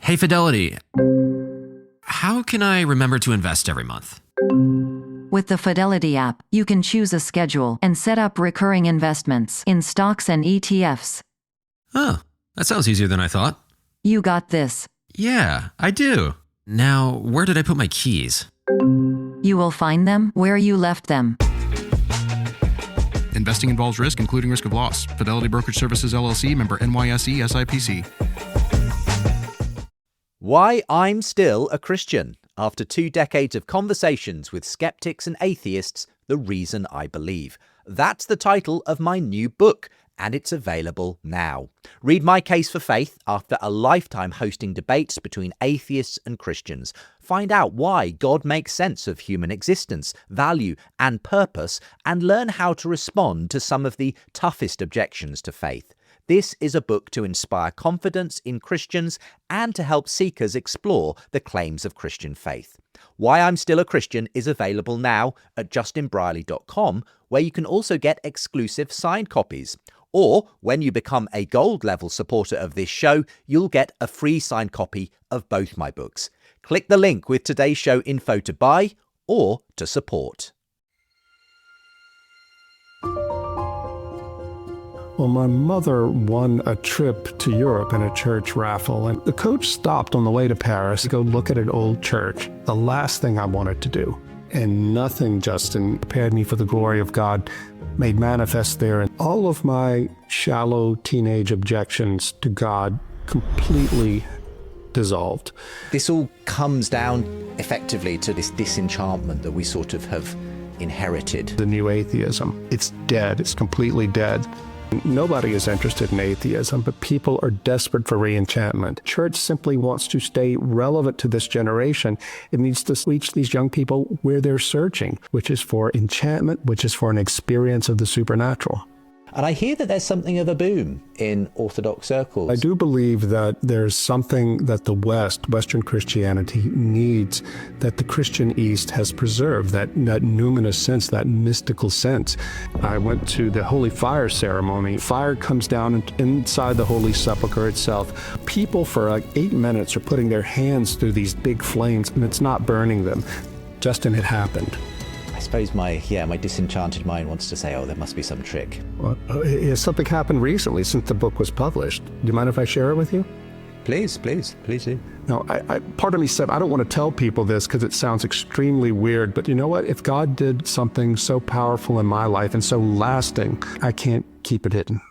Hey, Fidelity. How can I remember to invest every month? With the Fidelity app, you can choose a schedule and set up recurring investments in stocks and ETFs. Oh, that sounds easier than I thought. You got this. Yeah, I do. Now, where did I put my keys? You will find them where you left them. Investing involves risk, including risk of loss. Fidelity Brokerage Services, LLC, member NYSE, SIPC. Why I'm Still a Christian. After 2 decades of conversations with skeptics and atheists, the reason I believe. That's the title of my new book, and it's available now. Read my case for faith after a lifetime hosting debates between atheists and Christians. Find out why God makes sense of human existence, value, and purpose, and learn how to respond to some of the toughest objections to faith. This is a book to inspire confidence in Christians and to help seekers explore the claims of Christian faith. Why I'm Still a Christian is available now at justinbrierley.com, where you can also get exclusive signed copies. Or, when you become a gold level supporter of this show, you'll get a free signed copy of both my books. Click the link with today's show info to buy or to support. Well, my mother won a trip to Europe in a church raffle, and the coach stopped on the way to Paris to go look at an old church. The last thing I wanted to do. And nothing, Justin, prepared me for the glory of God made manifest there. And all of my shallow teenage objections to God completely dissolved. This all comes down effectively to this disenchantment that we sort of have inherited. The new atheism, it's dead. It's completely dead. Nobody is interested in atheism, but people are desperate for re-enchantment. Church simply wants to stay relevant to this generation. It needs to reach these young people where they're searching, which is for enchantment, which is for an experience of the supernatural. And I hear that there's something of a boom in Orthodox circles. I do believe that there's something that the Western Christianity needs, that the Christian East has preserved, that numinous sense, that mystical sense. I went to the Holy Fire ceremony. Fire comes down inside the Holy Sepulchre itself. People for like 8 minutes are putting their hands through these big flames, and it's not burning them. Justin, it happened. I suppose my disenchanted mind wants to say, oh, there must be some trick. Well, something happened recently since the book was published. Do you mind if I share it with you? Please do. No, part of me said, I don't want to tell people this because it sounds extremely weird, but you know what? If God did something so powerful in my life and so lasting, I can't keep it hidden.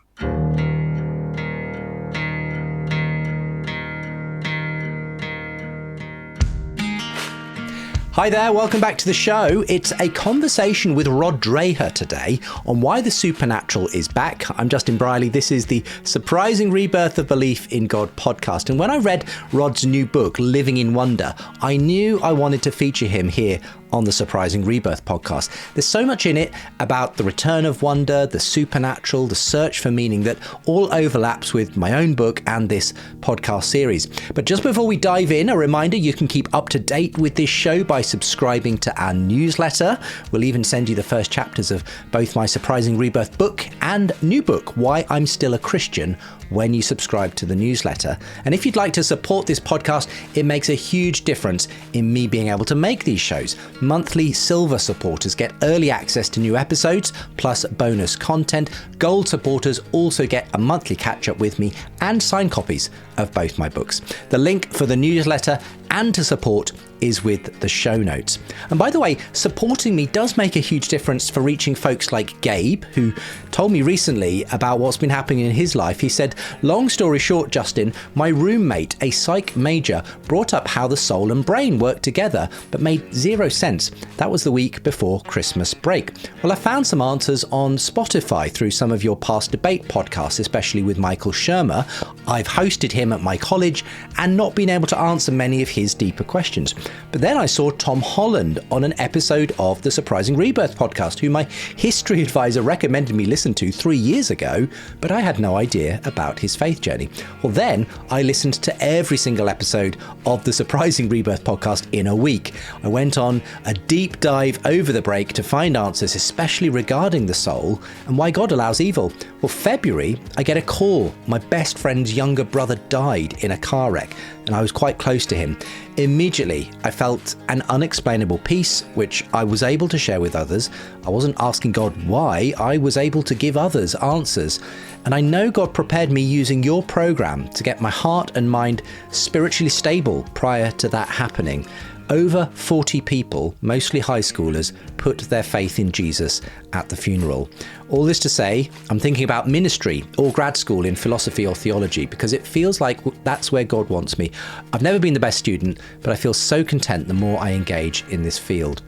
Hi there, welcome back to the show. It's a conversation with Rod Dreher today on why the supernatural is back. I'm Justin Brierley. This is the Surprising Rebirth of Belief in God podcast. And when I read Rod's new book, Living in Wonder, I knew I wanted to feature him here on the Surprising Rebirth podcast. There's so much in it about the return of wonder, the supernatural, the search for meaning that all overlaps with my own book and this podcast series. But just before we dive in, a reminder, you can keep up to date with this show by subscribing to our newsletter. We'll even send you the first chapters of both my Surprising Rebirth book and new book, Why I'm Still a Christian, when you subscribe to the newsletter. And if you'd like to support this podcast, it makes a huge difference in me being able to make these shows. Monthly silver supporters get early access to new episodes, plus bonus content. Gold supporters also get a monthly catch-up with me and signed copies of both my books. The link for the newsletter and to support is with the show notes. And by the way, supporting me does make a huge difference for reaching folks like Gabe, who told me recently about what's been happening in his life. He said, long story short, Justin, my roommate, a psych major, brought up how the soul and brain work together, but made zero sense. That was the week before Christmas break. Well, I found some answers on Spotify through some of your past debate podcasts, especially with Michael Shermer. I've hosted him at my college and not been able to answer many of his deeper questions. But then I saw Tom Holland on an episode of the Surprising Rebirth podcast, who my history advisor recommended me listen to 3 years ago, but I had no idea about his faith journey. Well, then I listened to every single episode of the Surprising Rebirth podcast in a week. I went on a deep dive over the break to find answers, especially regarding the soul and why God allows evil. Well, February, I get a call. My best friend's younger brother died in a car wreck. and I was quite close to him. Immediately, I felt an unexplainable peace, which I was able to share with others. I wasn't asking God why, I was able to give others answers. And I know God prepared me using your program to get my heart and mind spiritually stable prior to that happening. Over 40 people, mostly high schoolers, put their faith in Jesus at the funeral. All this to say, I'm thinking about ministry or grad school in philosophy or theology because it feels like that's where God wants me. I've never been the best student, but I feel so content the more I engage in this field.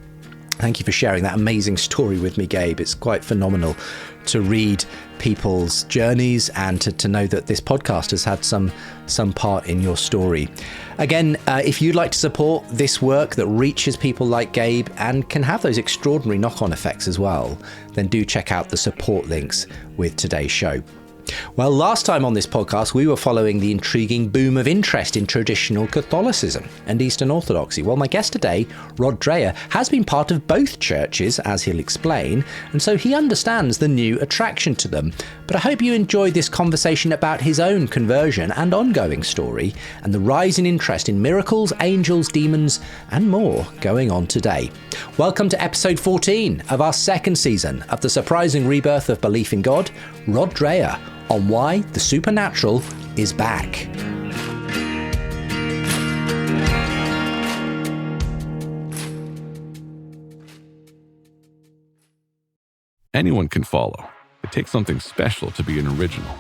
Thank you for sharing that amazing story with me, Gabe. It's quite phenomenal to read people's journeys and to know that this podcast has had some part in your story. Again, if you'd like to support this work that reaches people like Gabe and can have those extraordinary knock-on effects as well, then do check out the support links with today's show. Well, last time on this podcast, we were following the intriguing boom of interest in traditional Catholicism and Eastern Orthodoxy. Well, my guest today, Rod Dreher, has been part of both churches, as he'll explain, and so he understands the new attraction to them. But I hope you enjoyed this conversation about his own conversion and ongoing story, and the rise in interest in miracles, angels, demons, and more going on today. Welcome to episode 14 of our second season of the surprising rebirth of belief in God, Rod Dreher, on why the supernatural is back. Anyone can follow. It takes something special to be an original,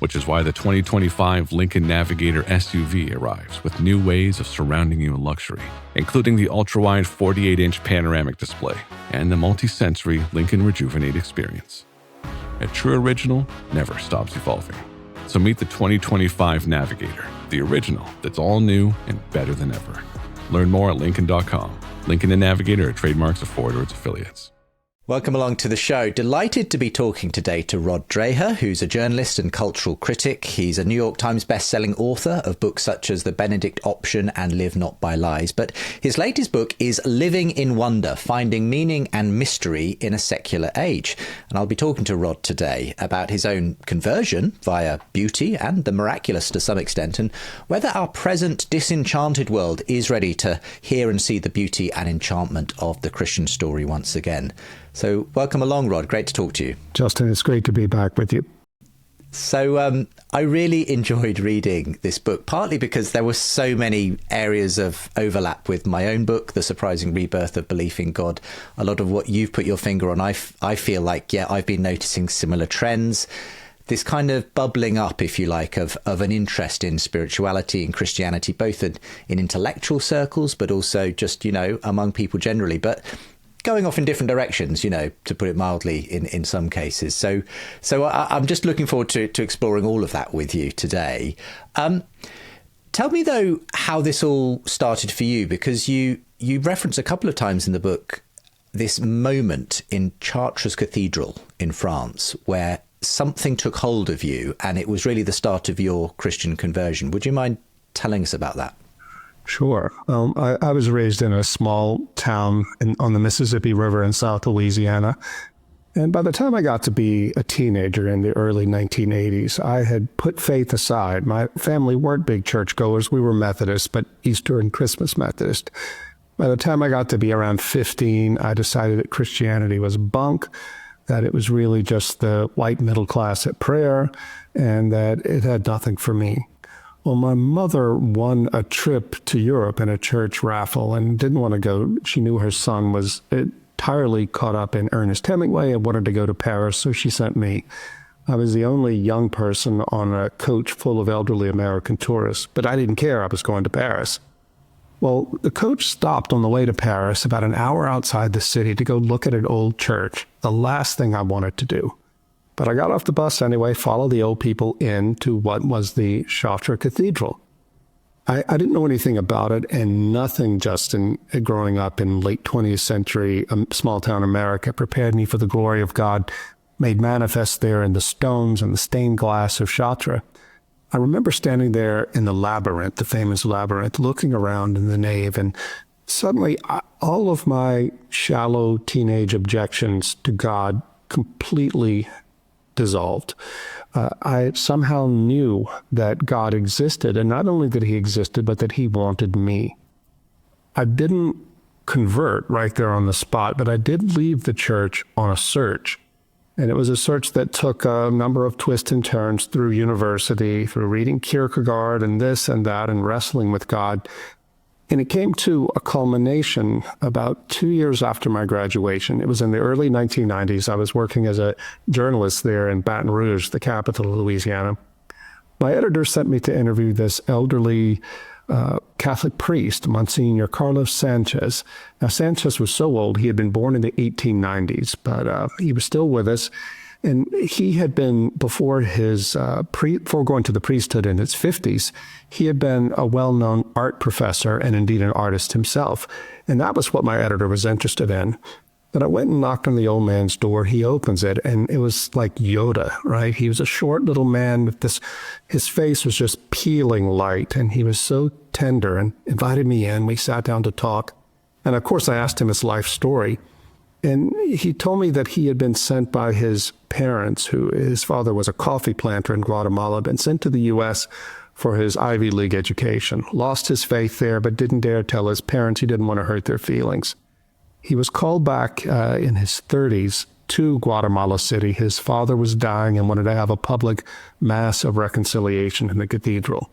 which is why the 2025 Lincoln Navigator SUV arrives with new ways of surrounding you in luxury, including the ultra-wide 48-inch panoramic display and the multi-sensory Lincoln Rejuvenate experience. A true original never stops evolving. So meet the 2025 Navigator, the original that's all new and better than ever. Learn more at Lincoln.com. Lincoln and Navigator are trademarks of Ford or its affiliates. Welcome along to the show. Delighted to be talking today to Rod Dreher, who's a journalist and cultural critic. He's a New York Times best-selling author of books such as The Benedict Option and Live Not by Lies. But his latest book is Living in Wonder, Finding Meaning and Mystery in a Secular Age. And I'll be talking to Rod today about his own conversion via beauty and the miraculous to some extent, and whether our present disenchanted world is ready to hear and see the beauty and enchantment of the Christian story once again. So welcome along, Rod. Great to talk to you. Justin, it's great to be back with you. So I really enjoyed reading this book, partly because there were so many areas of overlap with my own book, The Surprising Rebirth of Belief in God. A lot of what you've put your finger on, I feel like, I've been noticing similar trends. This kind of bubbling up, if you like, of an interest in spirituality and Christianity, both in intellectual circles, but also just, among people generally. But going off in different directions, to put it mildly, in some cases. So I'm just looking forward to exploring all of that with you today. Tell me, though, how this all started for you, because you reference a couple of times in the book this moment in Chartres Cathedral in France where something took hold of you, and it was really the start of your Christian conversion. Would you mind telling us about that? Sure. I was raised in a small town on the Mississippi River in South Louisiana. And by the time I got to be a teenager in the early 1980s, I had put faith aside. My family weren't big churchgoers. We were Methodist, but Easter and Christmas Methodist. By the time I got to be around 15, I decided that Christianity was bunk, that it was really just the white middle class at prayer, and that it had nothing for me. Well, my mother won a trip to Europe in a church raffle and didn't want to go. She knew her son was entirely caught up in Ernest Hemingway and wanted to go to Paris, so she sent me. I was the only young person on a coach full of elderly American tourists, but I didn't care. I was going to Paris. Well, the coach stopped on the way to Paris about an hour outside the city to go look at an old church, the last thing I wanted to do. But I got off the bus anyway, followed the old people in to what was the Chartres Cathedral. I didn't know anything about it, and nothing, Justin, growing up in late 20th century small-town America prepared me for the glory of God made manifest there in the stones and the stained glass of Chartres. I remember standing there in the labyrinth, the famous labyrinth, looking around in the nave, and suddenly all of my shallow teenage objections to God completely dissolved. I somehow knew that God existed, and not only that he existed, but that he wanted me. I didn't convert right there on the spot, but I did leave the church on a search. And it was a search that took a number of twists and turns through university, through reading Kierkegaard and this and that, and wrestling with God. And it came to a culmination about 2 years after my graduation. It was in the early 1990s. I was working as a journalist there in Baton Rouge, the capital of Louisiana. My editor sent me to interview this elderly Catholic priest, Monsignor Carlos Sanchez. Now, Sanchez was so old, he had been born in the 1890s, but he was still with us. And he had been, before going to the priesthood in his 50s, he had been a well-known art professor and indeed an artist himself. And that was what my editor was interested in. But I went and knocked on the old man's door. He opens it, and it was like Yoda, right? He was a short little man with this, his face was just peeling light, and he was so tender and invited me in. We sat down to talk. And of course, I asked him his life story. And he told me that he had been sent by his parents, his father was a coffee planter in Guatemala, been sent to the U.S. for his Ivy League education, lost his faith there, but didn't dare tell his parents. He didn't want to hurt their feelings. He was called back in his 30s to Guatemala City. His father was dying and wanted to have a public mass of reconciliation in the cathedral.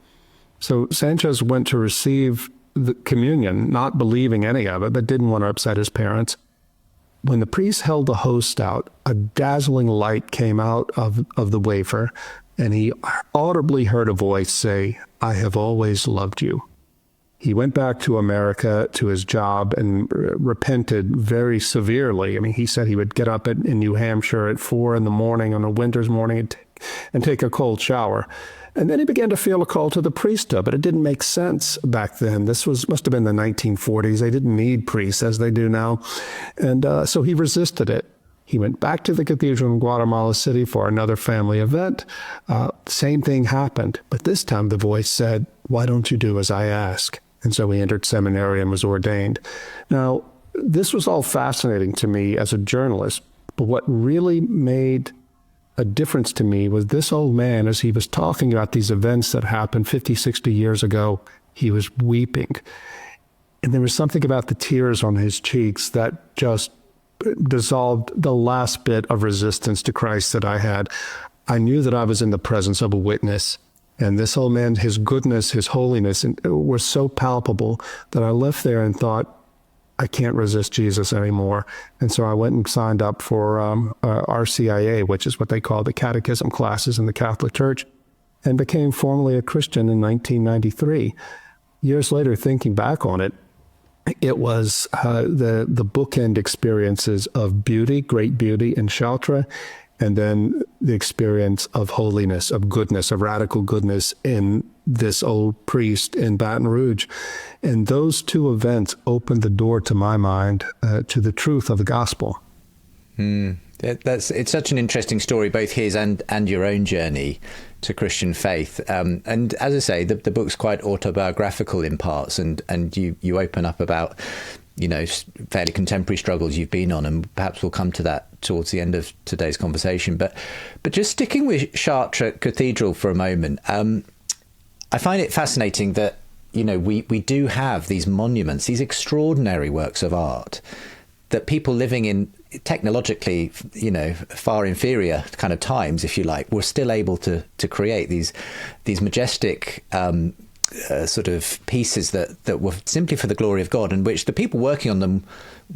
So Sanchez went to receive the communion, not believing any of it, but didn't want to upset his parents. When the priest held the host out, a dazzling light came out of the wafer, and he audibly heard a voice say, "I have always loved you." He went back to America, to his job, and repented very severely. I mean, he said he would get up in New Hampshire at 4 in the morning on a winter's morning and take a cold shower. And then he began to feel a call to the priesthood, but it didn't make sense back then. This must have been the 1940s. They didn't need priests as they do now. And so he resisted it. He went back to the cathedral in Guatemala City for another family event. Same thing happened, but this time the voice said, "Why don't you do as I ask?" And so he entered seminary and was ordained. Now, this was all fascinating to me as a journalist, but what really made a difference to me was this old man, as he was talking about these events that happened 50, 60 years ago, he was weeping. And there was something about the tears on his cheeks that just dissolved the last bit of resistance to Christ that I had. I knew that I was in the presence of a witness. And this old man, his goodness, his holiness were so palpable that I left there and thought, I can't resist Jesus anymore. And so I went and signed up for RCIA, which is what they call the catechism classes in the Catholic Church, and became formally a Christian in 1993. Years later, thinking back on it, it was the bookend experiences of beauty, great beauty in Chartres, and then the experience of holiness, of goodness, of radical goodness in this old priest in Baton Rouge. And those two events opened the door, to my mind, to the truth of the gospel. It's such an interesting story, both his and your own journey to Christian faith. And as I say, the book's quite autobiographical in parts, and you open up about, fairly contemporary struggles you've been on, and perhaps we'll come to that towards the end of today's conversation. But just sticking with Chartres Cathedral for a moment, I find it fascinating that, we do have these monuments, these extraordinary works of art that people living in technologically, far inferior kind of times, if you like, were still able to create these majestic sort of pieces that were simply for the glory of God, and which the people working on them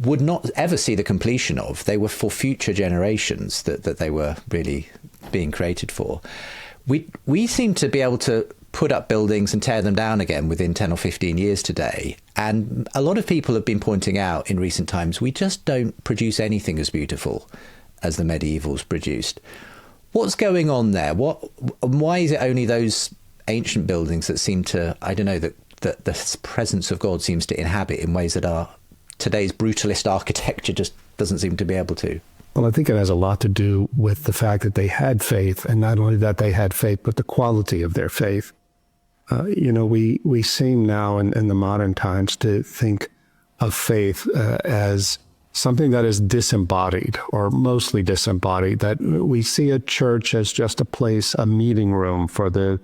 would not ever see the completion of. They were for future generations that they were really being created for. We seem to be able to put up buildings and tear them down again within 10 or 15 years today. And a lot of people have been pointing out in recent times, we just don't produce anything as beautiful as the medievals produced. What's going on there? Why is it only those ancient buildings that seem to, that the presence of God seems to inhabit in ways that today's brutalist architecture just doesn't seem to be able to? Well, I think it has a lot to do with the fact that they had faith, and not only that they had faith, but the quality of their faith. We seem now in the modern times to think of faith as something that is disembodied or mostly disembodied, that we see a church as just a place, a meeting room for the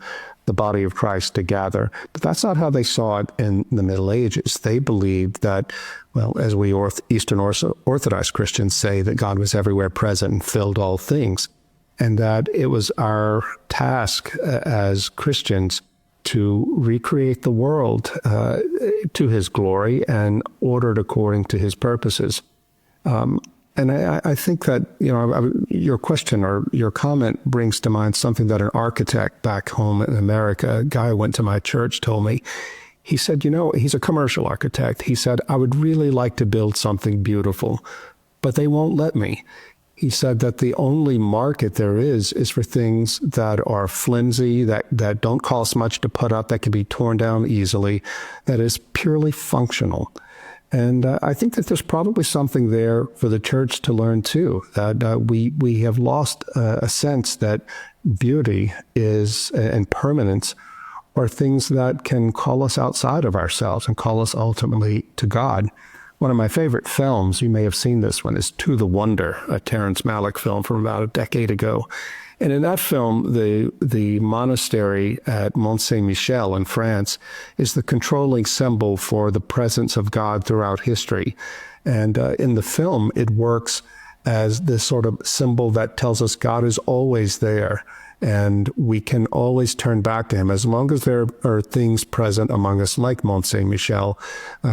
body of Christ to gather. But that's not how they saw it in the Middle Ages. They believed that, well, as we Eastern Orthodox Christians say, that God was everywhere present and filled all things, and that it was our task as Christians to recreate the world to his glory and ordered according to his purposes. And I think that, your question or your comment brings to mind something that an architect back home in America, a guy who went to my church, told me. He said, he's a commercial architect. He said, I would really like to build something beautiful, but they won't let me. He said that the only market there is for things that are flimsy, that don't cost much to put up, that can be torn down easily, that is purely functional. And I think that there's probably something there for the church to learn too, that we have lost a sense that beauty is and permanence are things that can call us outside of ourselves and call us ultimately to God. One of my favorite films, you may have seen this one, is To the Wonder, a Terrence Malick film from about a decade ago. And in that film, the monastery at Mont Saint-Michel in France is the controlling symbol for the presence of God throughout history. And in the film, it works as this sort of symbol that tells us God is always there. And we can always turn back to him as long as there are things present among us like Mont Saint-Michel,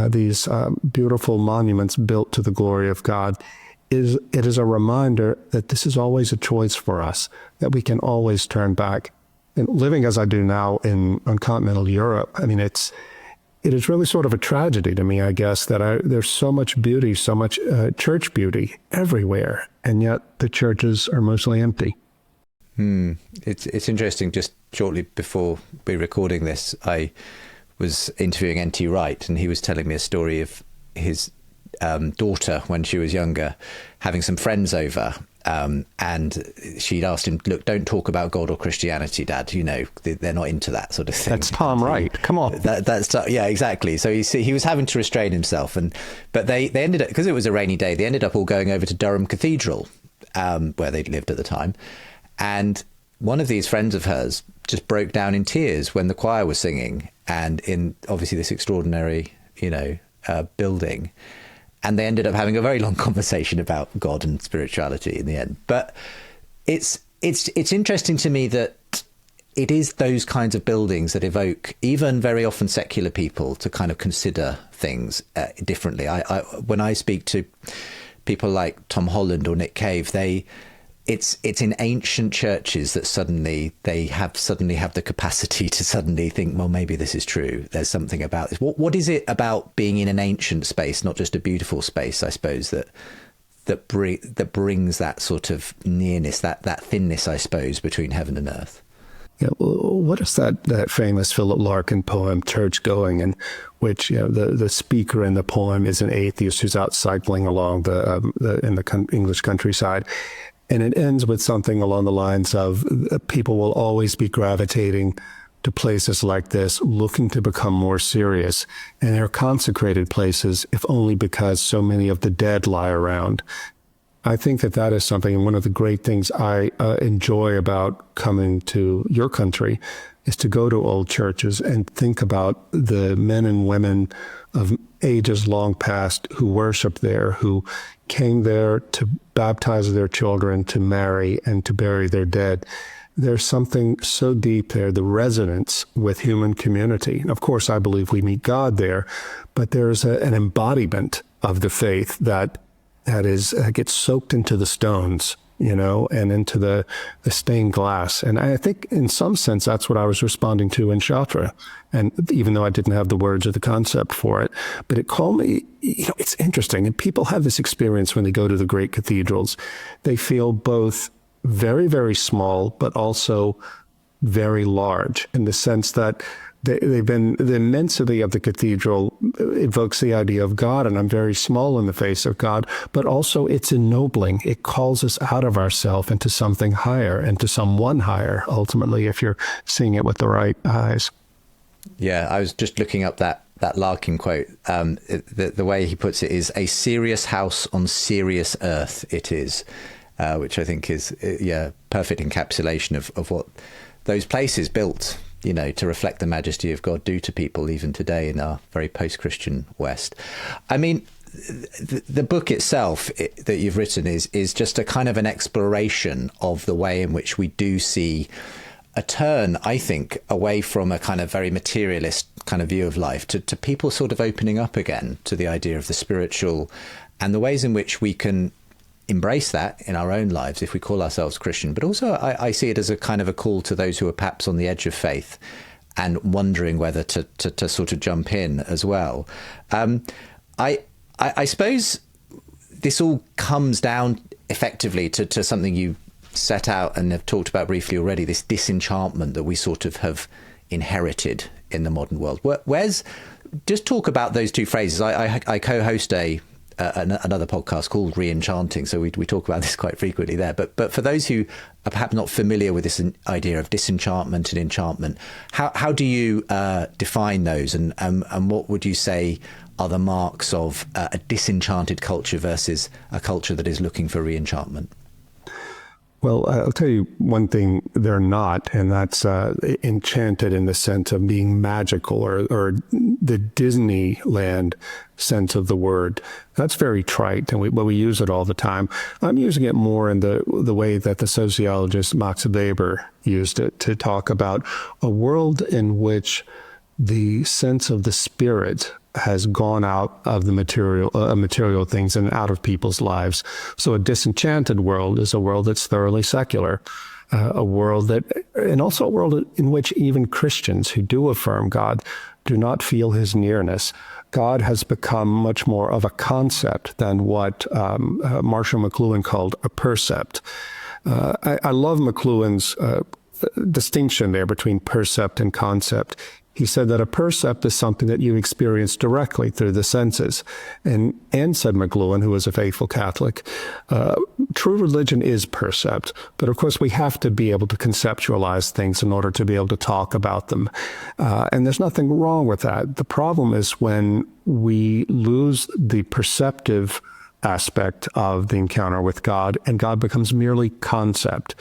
these beautiful monuments built to the glory of God. It is a reminder that this is always a choice for us, that we can always turn back. And living as I do now in continental Europe, I mean, it is really sort of a tragedy to me, I guess, that there's so much beauty, so much church beauty everywhere, and yet the churches are mostly empty. It's interesting. Just shortly before we were recording this, I was interviewing N.T. Wright, and he was telling me a story of his daughter when she was younger, having some friends over, and she'd asked him, "Look, don't talk about God or Christianity, Dad. They're not into that sort of thing." That's Tom Wright. Come on. Yeah, exactly. So he was having to restrain himself, but they ended up, because it was a rainy day, they ended up all going over to Durham Cathedral, where they'd lived at the time. And one of these friends of hers just broke down in tears when the choir was singing, and in obviously this extraordinary, building. And they ended up having a very long conversation about God and spirituality in the end. But it's interesting to me that it is those kinds of buildings that evoke even very often secular people to kind of consider things differently. When I speak to people like Tom Holland or Nick Cave, it's in ancient churches that suddenly have the capacity to suddenly think, well, maybe this is true. There's something about this. What is it about being in an ancient space, not just a beautiful space, I suppose, that brings that sort of nearness, that thinness, I suppose, between heaven and earth? Yeah, well, what is that famous Philip Larkin poem, Church Going, in which the speaker in the poem is an atheist who's out cycling along in the English countryside. And it ends with something along the lines of, people will always be gravitating to places like this, looking to become more serious. And they're consecrated places, if only because so many of the dead lie around. I think that is something, and one of the great things I enjoy about coming to your country is to go to old churches and think about the men and women of ages long past who worshiped there, who came there to baptize their children, to marry, and to bury their dead. There's something so deep there, the resonance with human community. Of course, I believe we meet God there, but there's an embodiment of the faith that gets soaked into the stones, and into the stained glass. And I think in some sense, that's what I was responding to in Chartres. And even though I didn't have the words or the concept for it, but it called me, it's interesting. And people have this experience when they go to the great cathedrals. They feel both very, very small, but also very large, in the sense that the immensity of the cathedral evokes the idea of God, and I'm very small in the face of God, but also it's ennobling. It calls us out of ourselves into something higher, into someone higher, ultimately, if you're seeing it with the right eyes. Yeah, I was just looking up that Larkin quote. The way he puts it is, a serious house on serious earth it is, which I think is, perfect encapsulation of what those places built, to reflect the majesty of God, do to people even today in our very post-Christian West. I mean, the book itself that you've written is just a kind of an exploration of the way in which we do see a turn, I think, away from a kind of very materialist kind of view of life to people sort of opening up again to the idea of the spiritual and the ways in which we can embrace that in our own lives if we call ourselves Christian. But also I see it as a kind of a call to those who are perhaps on the edge of faith and wondering whether to sort of jump in as well. I suppose this all comes down effectively to something you set out and have talked about briefly already, this disenchantment that we sort of have inherited in the modern world. Just talk about those two phrases. I co-host another podcast called Re-enchanting, so we talk about this quite frequently there. But for those who are perhaps not familiar with this idea of disenchantment and enchantment, how do you define those, and what would you say are the marks of a disenchanted culture versus a culture that is looking for re-enchantment? Well, I'll tell you one thing they're not, and that's enchanted in the sense of being magical or the Disneyland sense of the word. That's very trite, and we use it all the time. I'm using it more in the way that the sociologist Max Weber used it, to talk about a world in which the sense of the spirit has gone out of the material things and out of people's lives. So a disenchanted world is a world that's thoroughly secular, and also a world in which even Christians who do affirm God do not feel his nearness. God has become much more of a concept than what Marshall McLuhan called a percept. I love McLuhan's distinction there between percept and concept. He said that a percept is something that you experience directly through the senses. And said McLuhan, who was a faithful Catholic, true religion is percept. But of course, we have to be able to conceptualize things in order to be able to talk about them. And there's nothing wrong with that. The problem is when we lose the perceptive aspect of the encounter with God, and God becomes merely concept.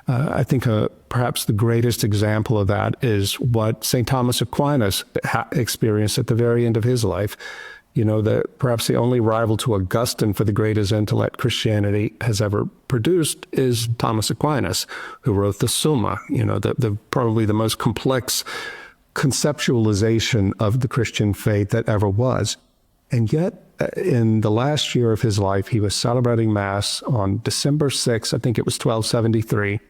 I think perhaps the greatest example of that is what St. Thomas Aquinas experienced at the very end of his life. Perhaps the only rival to Augustine for the greatest intellect Christianity has ever produced is Thomas Aquinas, who wrote the Summa, probably the most complex conceptualization of the Christian faith that ever was. And yet, in the last year of his life, he was celebrating Mass on December 6th, I think it was 1273.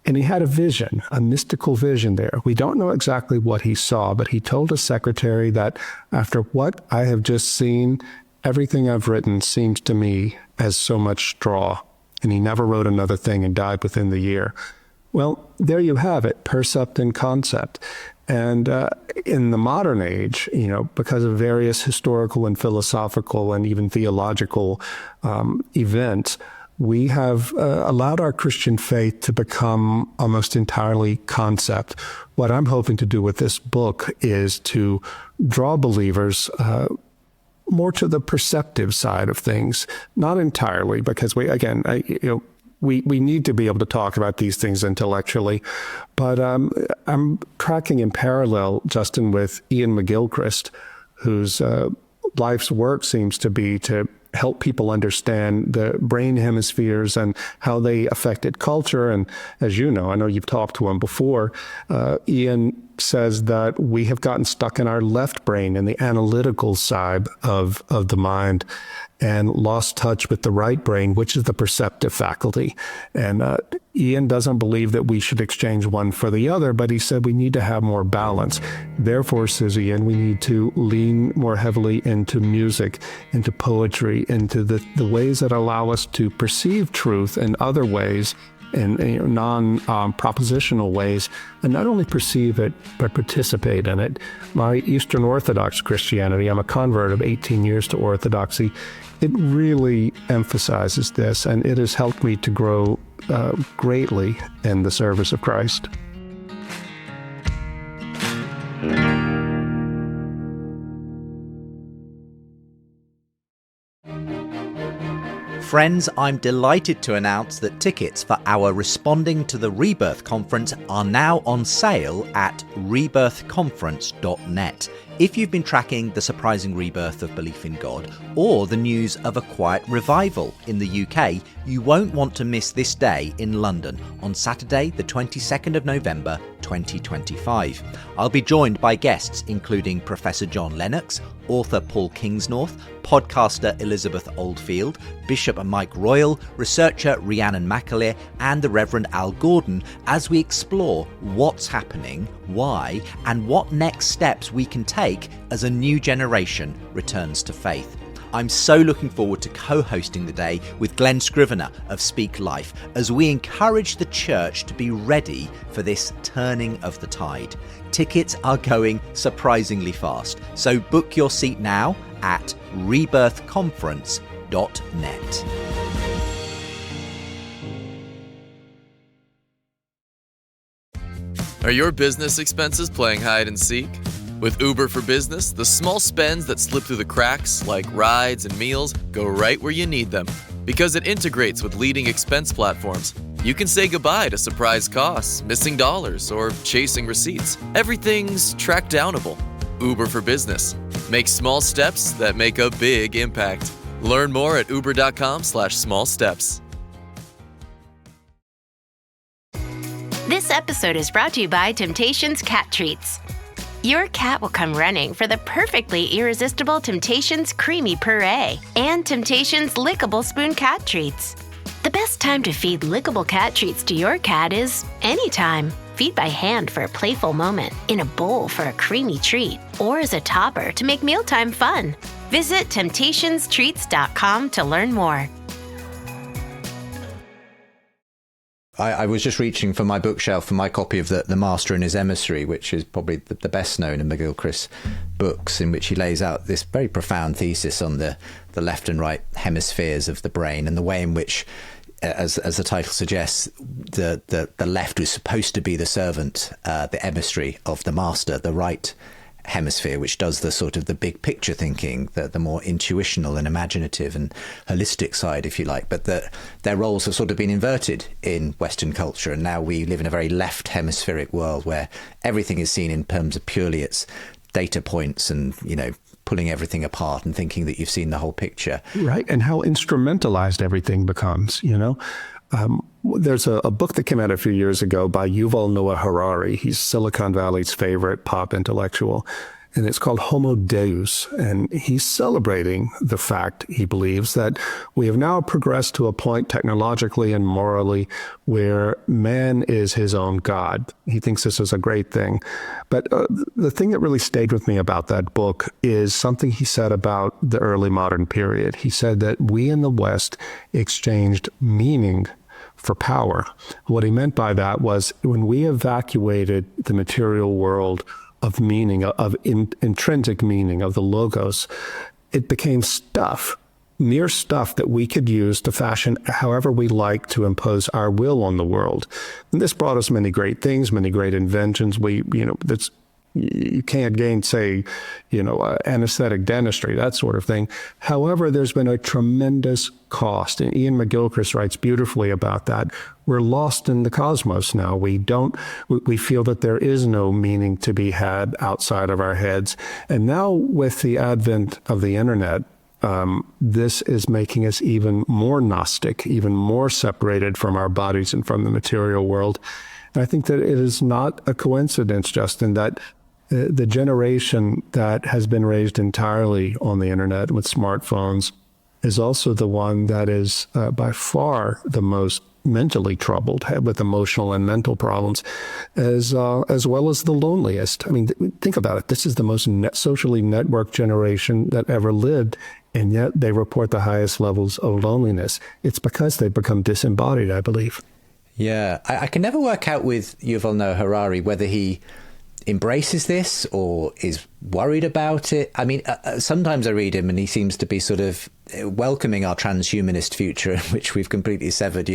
And he had a vision, a mystical vision there. We don't know exactly what he saw, but he told his secretary that after what I have just seen, everything I've written seems to me as so much straw. And he never wrote another thing and died within the year. Well, there you have it, percept and concept. And in the modern age, because of various historical and philosophical and even theological events, we have allowed our Christian faith to become almost entirely concept. What I'm hoping to do with this book is to draw believers more to the perceptive side of things, not entirely, because we need to be able to talk about these things intellectually. But I'm tracking in parallel, Justin, with Ian McGilchrist, whose life's work seems to be to help people understand the brain hemispheres and how they affected culture. And as you know, I know you've talked to him before, Ian says that we have gotten stuck in our left brain in the analytical side of the mind and lost touch with the right brain, which is the perceptive faculty. And Ian doesn't believe that we should exchange one for the other, but he said we need to have more balance. Therefore, says Ian, we need to lean more heavily into music, into poetry, into the ways that allow us to perceive truth in other ways, in non-propositional ways, and not only perceive it, but participate in it. My Eastern Orthodox Christianity, I'm a convert of 18 years to Orthodoxy, it really emphasizes this, and it has helped me to grow greatly in the service of Christ. Friends, I'm delighted to announce that tickets for our Responding to the Rebirth Conference are now on sale at rebirthconference.net. If you've been tracking the surprising rebirth of belief in God or the news of a quiet revival in the UK, you won't want to miss this day in London on Saturday, the 22nd of November, 2025. I'll be joined by guests including Professor John Lennox, author Paul Kingsnorth, podcaster Elizabeth Oldfield, Bishop Mike Royal, researcher Rhiannon McAleer, and the Reverend Al Gordon as we explore what's happening, why, and what next steps we can take as a new generation returns to faith. I'm so looking forward to co-hosting the day with Glenn Scrivener of Speak Life as we encourage the church to be ready for this turning of the tide. Tickets are going surprisingly fast, so book your seat now at rebirthconference.net. Are your business expenses playing hide and seek? With Uber for Business, the small spends that slip through the cracks, like rides and meals, go right where you need them. Because it integrates with leading expense platforms, you can say goodbye to surprise costs, missing dollars, or chasing receipts. Everything's track downable. Uber for Business. Make small steps that make a big impact. Learn more at uber.com/small steps. This episode is brought to you by Temptations Cat Treats. Your cat will come running for the perfectly irresistible Temptations Creamy Puree and Temptations Lickable Spoon Cat Treats. The best time to feed lickable cat treats to your cat is anytime. Feed by hand for a playful moment, in a bowl for a creamy treat, or as a topper to make mealtime fun. Visit temptationstreats.com to learn more. I was just reaching for my bookshelf for my copy of the Master and His Emissary, which is probably the best known of McGilchrist's books, in which he lays out this very profound thesis on the left and right hemispheres of the brain and the way in which, as the title suggests, the left was supposed to be the servant, the emissary of the Master, the right hemisphere, which does the sort of the big picture thinking, the more intuitional and imaginative and holistic side, if you like, but that their roles have sort of been inverted in Western culture, and now we live in a very left hemispheric world where everything is seen in terms of purely its data points and, you know, pulling everything apart and thinking that you've seen the whole picture. Right, and how instrumentalized everything becomes, you know. There's a book that came out a few years ago by Yuval Noah Harari. He's Silicon Valley's favorite pop intellectual, and it's called Homo Deus. And he's celebrating the fact, he believes, that we have now progressed to a point technologically and morally where man is his own God. He thinks this is a great thing. But the thing that really stayed with me about that book is something he said about the early modern period. He said that we in the West exchanged meaning for power. What he meant by that was when we evacuated the material world of meaning, of intrinsic meaning, of the logos, it became stuff, mere stuff that we could use to fashion however we like to impose our will on the world. And this brought us many great things, many great inventions. You can't gainsay, anesthetic dentistry, that sort of thing. However, there's been a tremendous cost. And Ian McGilchrist writes beautifully about that. We're lost in the cosmos now. We feel that there is no meaning to be had outside of our heads. And now with the advent of the internet, this is making us even more Gnostic, even more separated from our bodies and from the material world. And I think that it is not a coincidence, Justin, that the generation that has been raised entirely on the internet with smartphones is also the one that is by far the most mentally troubled, with emotional and mental problems, as well as the loneliest. I mean, think about it. This is the most socially networked generation that ever lived, and yet they report the highest levels of loneliness. It's because they've become disembodied, I believe. Yeah, I can never work out with Yuval Noah Harari whether he embraces this or is worried about it. I mean, sometimes I read him and he seems to be sort of welcoming our transhumanist future in which we've completely severed,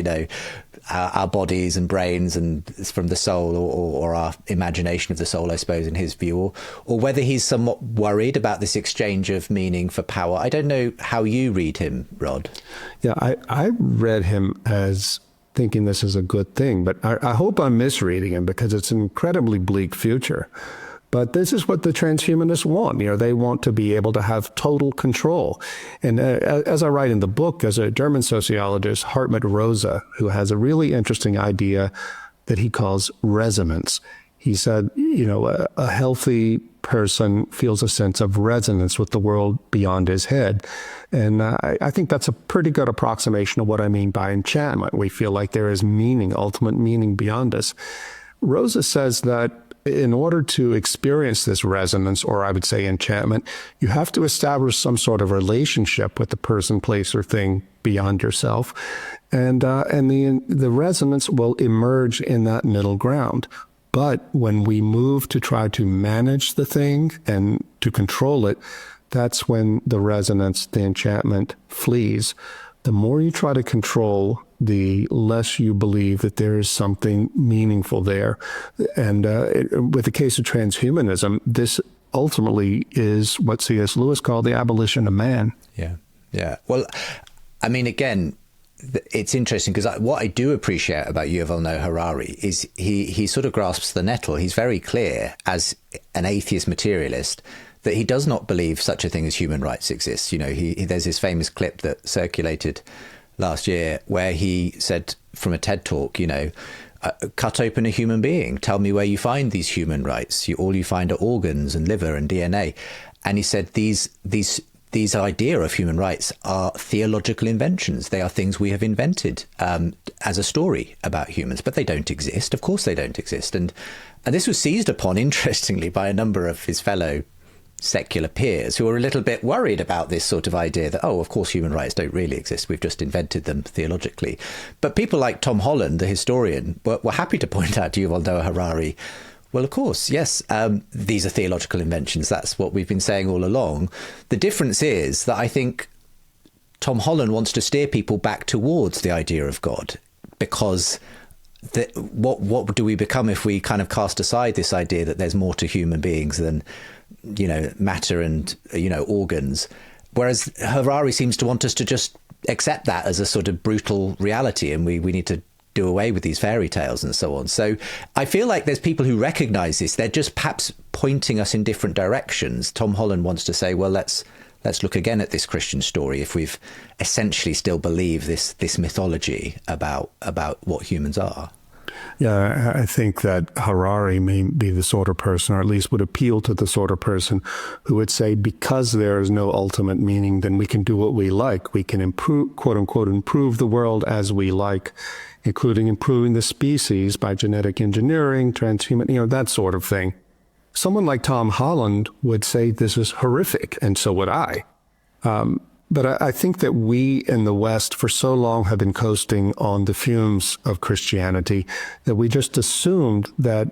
our bodies and brains and it's from the soul or our imagination of the soul, I suppose, in his view, or whether he's somewhat worried about this exchange of meaning for power. I don't know how you read him, Rod. Yeah, I read him as thinking this is a good thing, but I hope I'm misreading him because it's an incredibly bleak future. But this is what the transhumanists want. They want to be able to have total control. And as I write in the book, as a German sociologist, Hartmut Rosa, who has a really interesting idea that he calls resonance. He said, a healthy person feels a sense of resonance with the world beyond his head. And I think that's a pretty good approximation of what I mean by enchantment. We feel like there is meaning, ultimate meaning beyond us. Rosa says that in order to experience this resonance, or I would say enchantment, you have to establish some sort of relationship with the person, place, or thing beyond yourself. And the resonance will emerge in that middle ground. But when we move to try to manage the thing and to control it, that's when the resonance, the enchantment, flees. The more you try to control, the less you believe that there is something meaningful there. And with the case of transhumanism, this ultimately is what C.S. Lewis called the abolition of man. Yeah. Well, I mean, again, it's interesting because what I do appreciate about Yuval Noah Harari is he sort of grasps the nettle. He's very clear as an atheist materialist that he does not believe such a thing as human rights exists. There's this famous clip that circulated last year where he said from a TED talk, cut open a human being. Tell me where you find these human rights. All you find are organs and liver and DNA. And he said these idea of human rights are theological inventions. They are things we have invented as a story about humans, but they don't exist. Of course they don't exist. And this was seized upon, interestingly, by a number of his fellow secular peers who are a little bit worried about this sort of idea that, of course, human rights don't really exist. We've just invented them theologically. But people like Tom Holland, the historian, were happy to point out to Yuval Noah Harari, well, of course, yes, these are theological inventions. That's what we've been saying all along. The difference is that I think Tom Holland wants to steer people back towards the idea of God, because what do we become if we kind of cast aside this idea that there's more to human beings than matter and, organs. Whereas Harari seems to want us to just accept that as a sort of brutal reality, and we need to do away with these fairy tales and so on. So I feel like there's people who recognize this. They're just perhaps pointing us in different directions. Tom Holland wants to say, well, let's look again at this Christian story if we've essentially still believe this mythology about what humans are. Yeah, I think that Harari may be the sort of person, or at least would appeal to the sort of person who would say, because there is no ultimate meaning, then we can do what we like. We can improve, quote unquote, improve the world as we like, including improving the species by genetic engineering, transhuman, that sort of thing. Someone like Tom Holland would say this is horrific, and so would I. But I think that we in the West for so long have been coasting on the fumes of Christianity that we just assumed that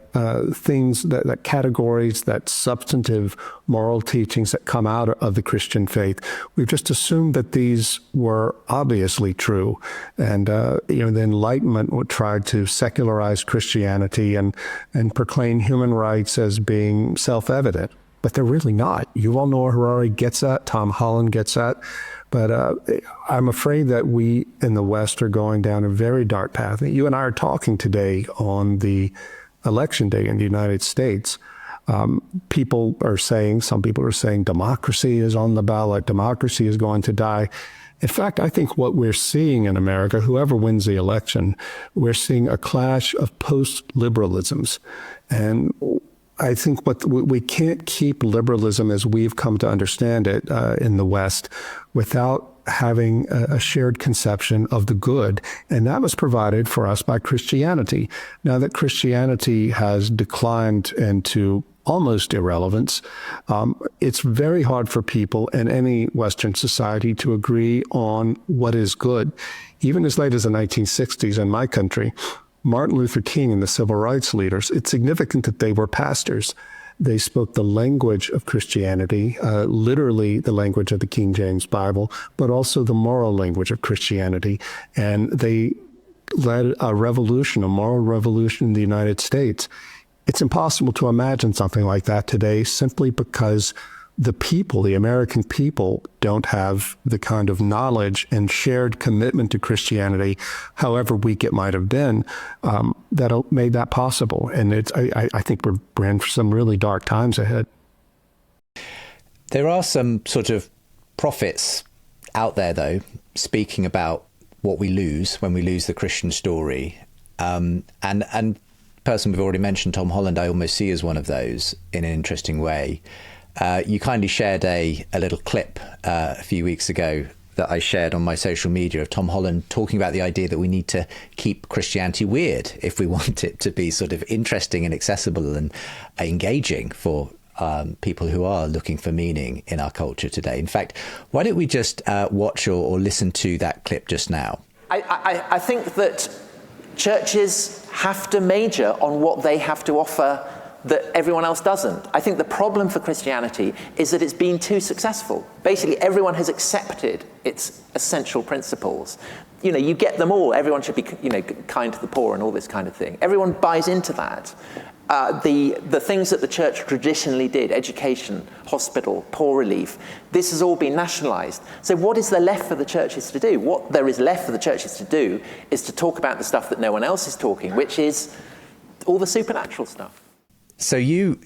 things, that categories, that substantive moral teachings that come out of the Christian faith, we've just assumed that these were obviously true. And, the Enlightenment would try to secularize Christianity and proclaim human rights as being self-evident. But they're really not. Yuval Noah Harari gets that. Tom Holland gets that. But I'm afraid that we in the West are going down a very dark path. You and I are talking today on the election day in the United States. Some people are saying democracy is on the ballot. Democracy is going to die. In fact, I think what we're seeing in America, whoever wins the election, we're seeing a clash of post-liberalisms. And I think we can't keep liberalism as we've come to understand it in the West without having a shared conception of the good. And that was provided for us by Christianity. Now that Christianity has declined into almost irrelevance, it's very hard for people in any Western society to agree on what is good. Even as late as the 1960s in my country, Martin Luther King and the civil rights leaders, it's significant that they were pastors. They spoke the language of Christianity, literally the language of the King James Bible, but also the moral language of Christianity. And they led a revolution, a moral revolution in the United States. It's impossible to imagine something like that today simply because the people, the American people, don't have the kind of knowledge and shared commitment to Christianity, however weak it might have been, that made that possible. And I think we're in for some really dark times ahead. There are some sort of prophets out there, though, speaking about what we lose when we lose the Christian story. And person we've already mentioned, Tom Holland, I almost see as one of those in an interesting way. You kindly shared a little clip a few weeks ago that I shared on my social media of Tom Holland talking about the idea that we need to keep Christianity weird if we want it to be sort of interesting and accessible and engaging for people who are looking for meaning in our culture today. In fact, why don't we just watch or listen to that clip just now? I think that churches have to major on what they have to offer that everyone else doesn't. I think the problem for Christianity is that it's been too successful. Basically, everyone has accepted its essential principles. You get them all. Everyone should be, kind to the poor and all this kind of thing. Everyone buys into that. The things that the church traditionally did, education, hospital, poor relief, this has all been nationalized. So what is there left for the churches to do? What there is left for the churches to do is to talk about the stuff that no one else is talking, which is all the supernatural stuff. So you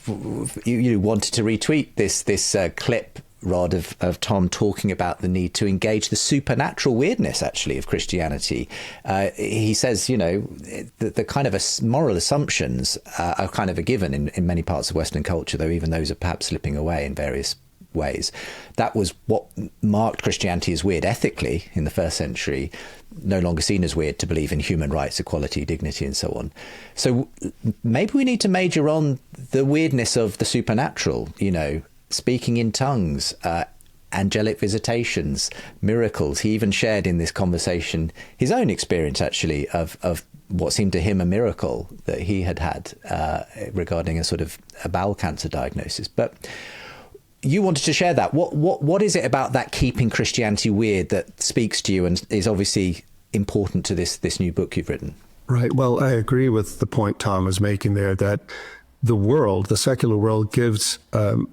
wanted to retweet this clip, Rod, of Tom talking about the need to engage the supernatural weirdness, actually, of Christianity. He says, the kind of moral assumptions are kind of a given in many parts of Western culture, though even those are perhaps slipping away in various ways. That was what marked Christianity as weird ethically in the first century, no longer seen as weird to believe in human rights, equality, dignity, and so on. So maybe we need to major on the weirdness of the supernatural, speaking in tongues, angelic visitations, miracles. He even shared in this conversation his own experience, actually, of what seemed to him a miracle that he had regarding a sort of a bowel cancer diagnosis. But you wanted to share that. What is it about that keeping Christianity weird that speaks to you and is obviously important to this new book you've written? Right. Well, I agree with the point Tom was making there, that the world, the secular world, gives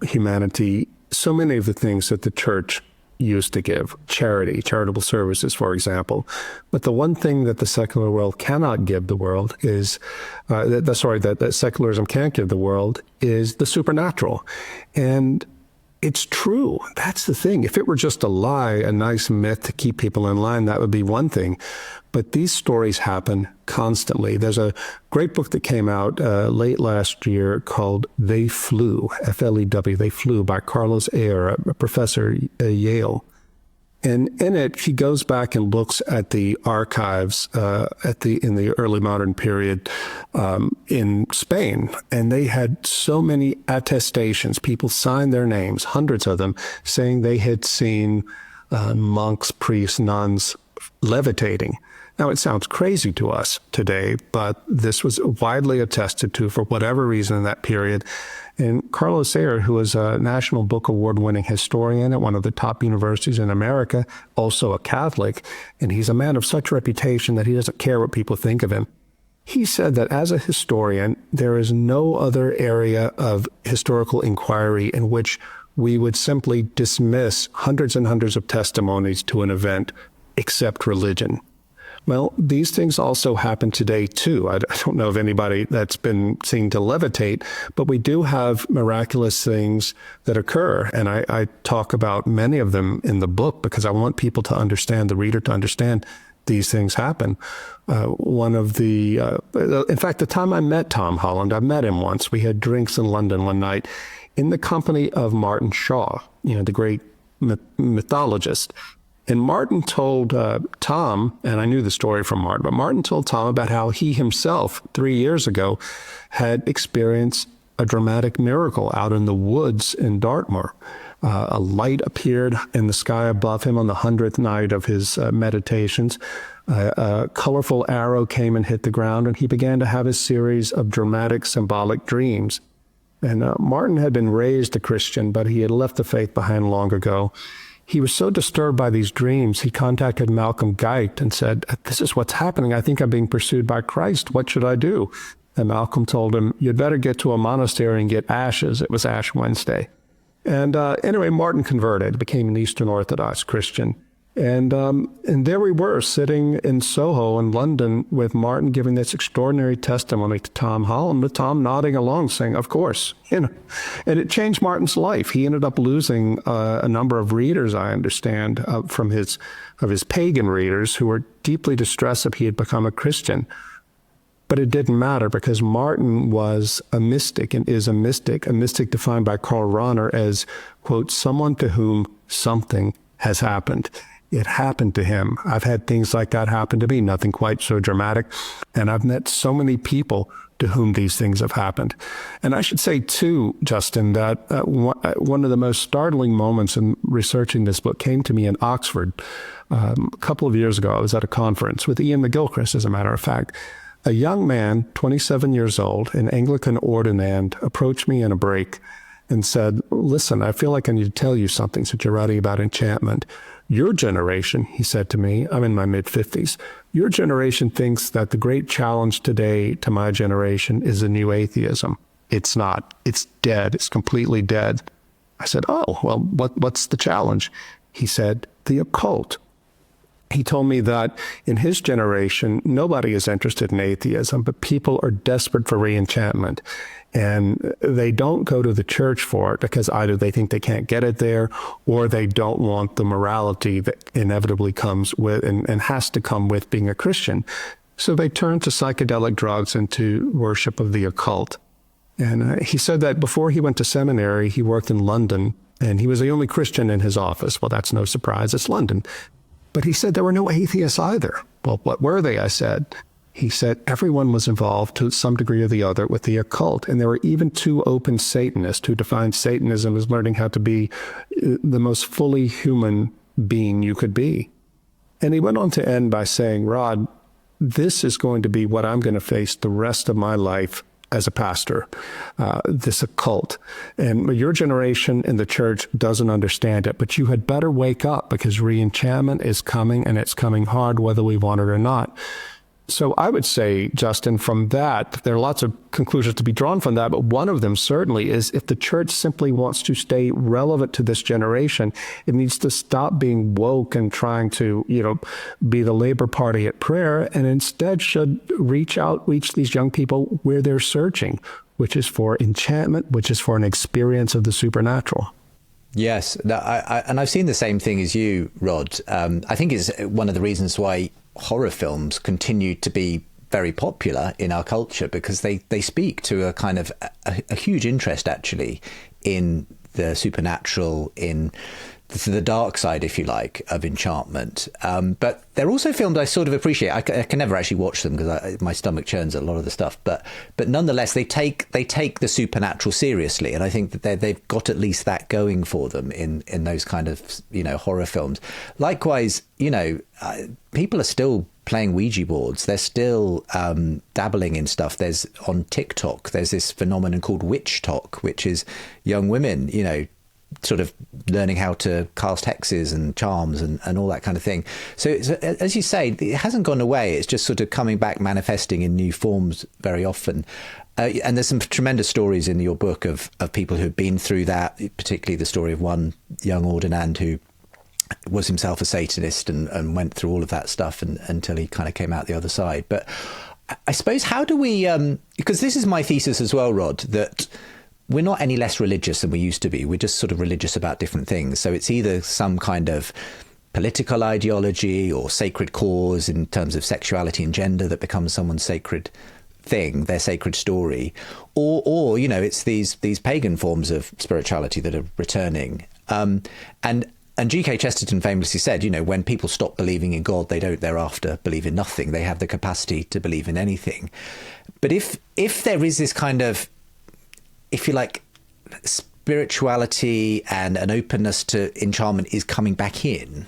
humanity so many of the things that the church used to give. Charity, charitable services, for example. But the one thing that the secular world cannot give the world is, that secularism can't give the world is the supernatural. And it's true. That's the thing. If it were just a lie, a nice myth to keep people in line, that would be one thing. But these stories happen constantly. There's a great book that came out late last year called They Flew, F-L-E-W, They Flew, by Carlos Ayer, a professor at Yale. And in it, he goes back and looks at the archives in the early modern period in Spain. And they had so many attestations. People signed their names, hundreds of them, saying they had seen monks, priests, nuns levitating. Now, it sounds crazy to us today, but this was widely attested to for whatever reason in that period. And Carlos Ayer, who is a National Book Award-winning historian at one of the top universities in America, also a Catholic, and he's a man of such reputation that he doesn't care what people think of him. He said that as a historian, there is no other area of historical inquiry in which we would simply dismiss hundreds and hundreds of testimonies to an event except religion. Well, these things also happen today, too. I don't know of anybody that's been seen to levitate, but we do have miraculous things that occur. And I talk about many of them in the book because I want people to understand, the reader to understand these things happen. In fact, the time I met Tom Holland, I met him once. We had drinks in London one night in the company of Martin Shaw, the great mythologist. And Martin told Tom, and I knew the story from Martin, but Martin told Tom about how he himself, 3 years ago, had experienced a dramatic miracle out in the woods in Dartmoor. A light appeared in the sky above him on the 100th night of his meditations. A colorful arrow came and hit the ground, and he began to have a series of dramatic symbolic dreams. And Martin had been raised a Christian, but he had left the faith behind long ago. he was so disturbed by these dreams, he contacted Malcolm Guite and said, "This is what's happening. I think I'm being pursued by Christ. What should I do?" And Malcolm told him, "You'd better get to a monastery and get ashes." It was Ash Wednesday. And anyway, Martin converted, became an Eastern Orthodox Christian. And there we were, sitting in Soho in London with Martin giving this extraordinary testimony to Tom Holland, with Tom nodding along, saying, "Of course." And it changed Martin's life. He ended up losing a number of readers, I understand, of his pagan readers who were deeply distressed that he had become a Christian. But it didn't matter, because Martin was a mystic and is a mystic defined by Karl Rahner as, quote, "someone to whom something has happened." It happened to him. I've had things like that happen to me, nothing quite so dramatic. And I've met so many people to whom these things have happened. And I should say, too, Justin, that one of the most startling moments in researching this book came to me in Oxford a couple of years ago. I was at a conference with Ian McGilchrist, as a matter of fact. A young man, 27 years old, an Anglican ordinand, approached me in a break and said, "Listen, I feel like I need to tell you something since you're writing about enchantment. Your generation," he said to me, I'm in my mid-50s, "your generation thinks that the great challenge today to my generation is a new atheism. It's not. It's dead. It's completely dead." I said, "Oh, well, what's the challenge?" He said, "The occult." He told me that in his generation, nobody is interested in atheism, but people are desperate for re-enchantment. And they don't go to the church for it because either they think they can't get it there, or they don't want the morality that inevitably comes with and has to come with being a Christian. So they turn to psychedelic drugs and to worship of the occult. And he said that before he went to seminary, he worked in London, and he was the only Christian in his office. Well, that's no surprise. It's London. But he said there were no atheists either. Well, what were they? I said. He said everyone was involved to some degree or the other with the occult. And there were even two open Satanists who defined Satanism as learning how to be the most fully human being you could be. And he went on to end by saying, "Rod, this is going to be what I'm going to face the rest of my life as a pastor, this occult. And your generation in the church doesn't understand it, but you had better wake up, because re-enchantment is coming, and it's coming hard whether we want it or not." So I would say, Justin, from that, there are lots of conclusions to be drawn from that, but one of them certainly is if the church simply wants to stay relevant to this generation, it needs to stop being woke and trying to, be the Labor Party at prayer, and instead should reach these young people where they're searching, which is for enchantment, which is for an experience of the supernatural. Yes, and I've seen the same thing as you, Rod. I think it's one of the reasons why horror films continue to be very popular in our culture, because they speak to a kind of a huge interest actually in the supernatural, in the dark side, if you like, of enchantment. But they're also films I sort of appreciate. I can never actually watch them because my stomach churns at a lot of the stuff. But nonetheless, they take the supernatural seriously, and I think that they've got at least that going for them in those kind of horror films. Likewise, people are still playing Ouija boards. They're still dabbling in stuff. There's on TikTok, there's this phenomenon called witch talk, which is young women, sort of learning how to cast hexes and charms and all that kind of thing. So as you say, it hasn't gone away. It's just sort of coming back, manifesting in new forms very often. And there's some tremendous stories in your book of people who've been through that, particularly the story of one young ordinand who was himself a Satanist and went through all of that stuff until he kind of came out the other side. But I suppose, how do we, because this is my thesis as well, Rod, that we're not any less religious than we used to be. We're just sort of religious about different things. So it's either some kind of political ideology or sacred cause in terms of sexuality and gender that becomes someone's sacred thing, their sacred story, or it's these pagan forms of spirituality that are returning. And G.K. Chesterton famously said, when people stop believing in God, they don't thereafter believe in nothing. They have the capacity to believe in anything. But if there is this kind of, if you like, spirituality and an openness to enchantment is coming back in,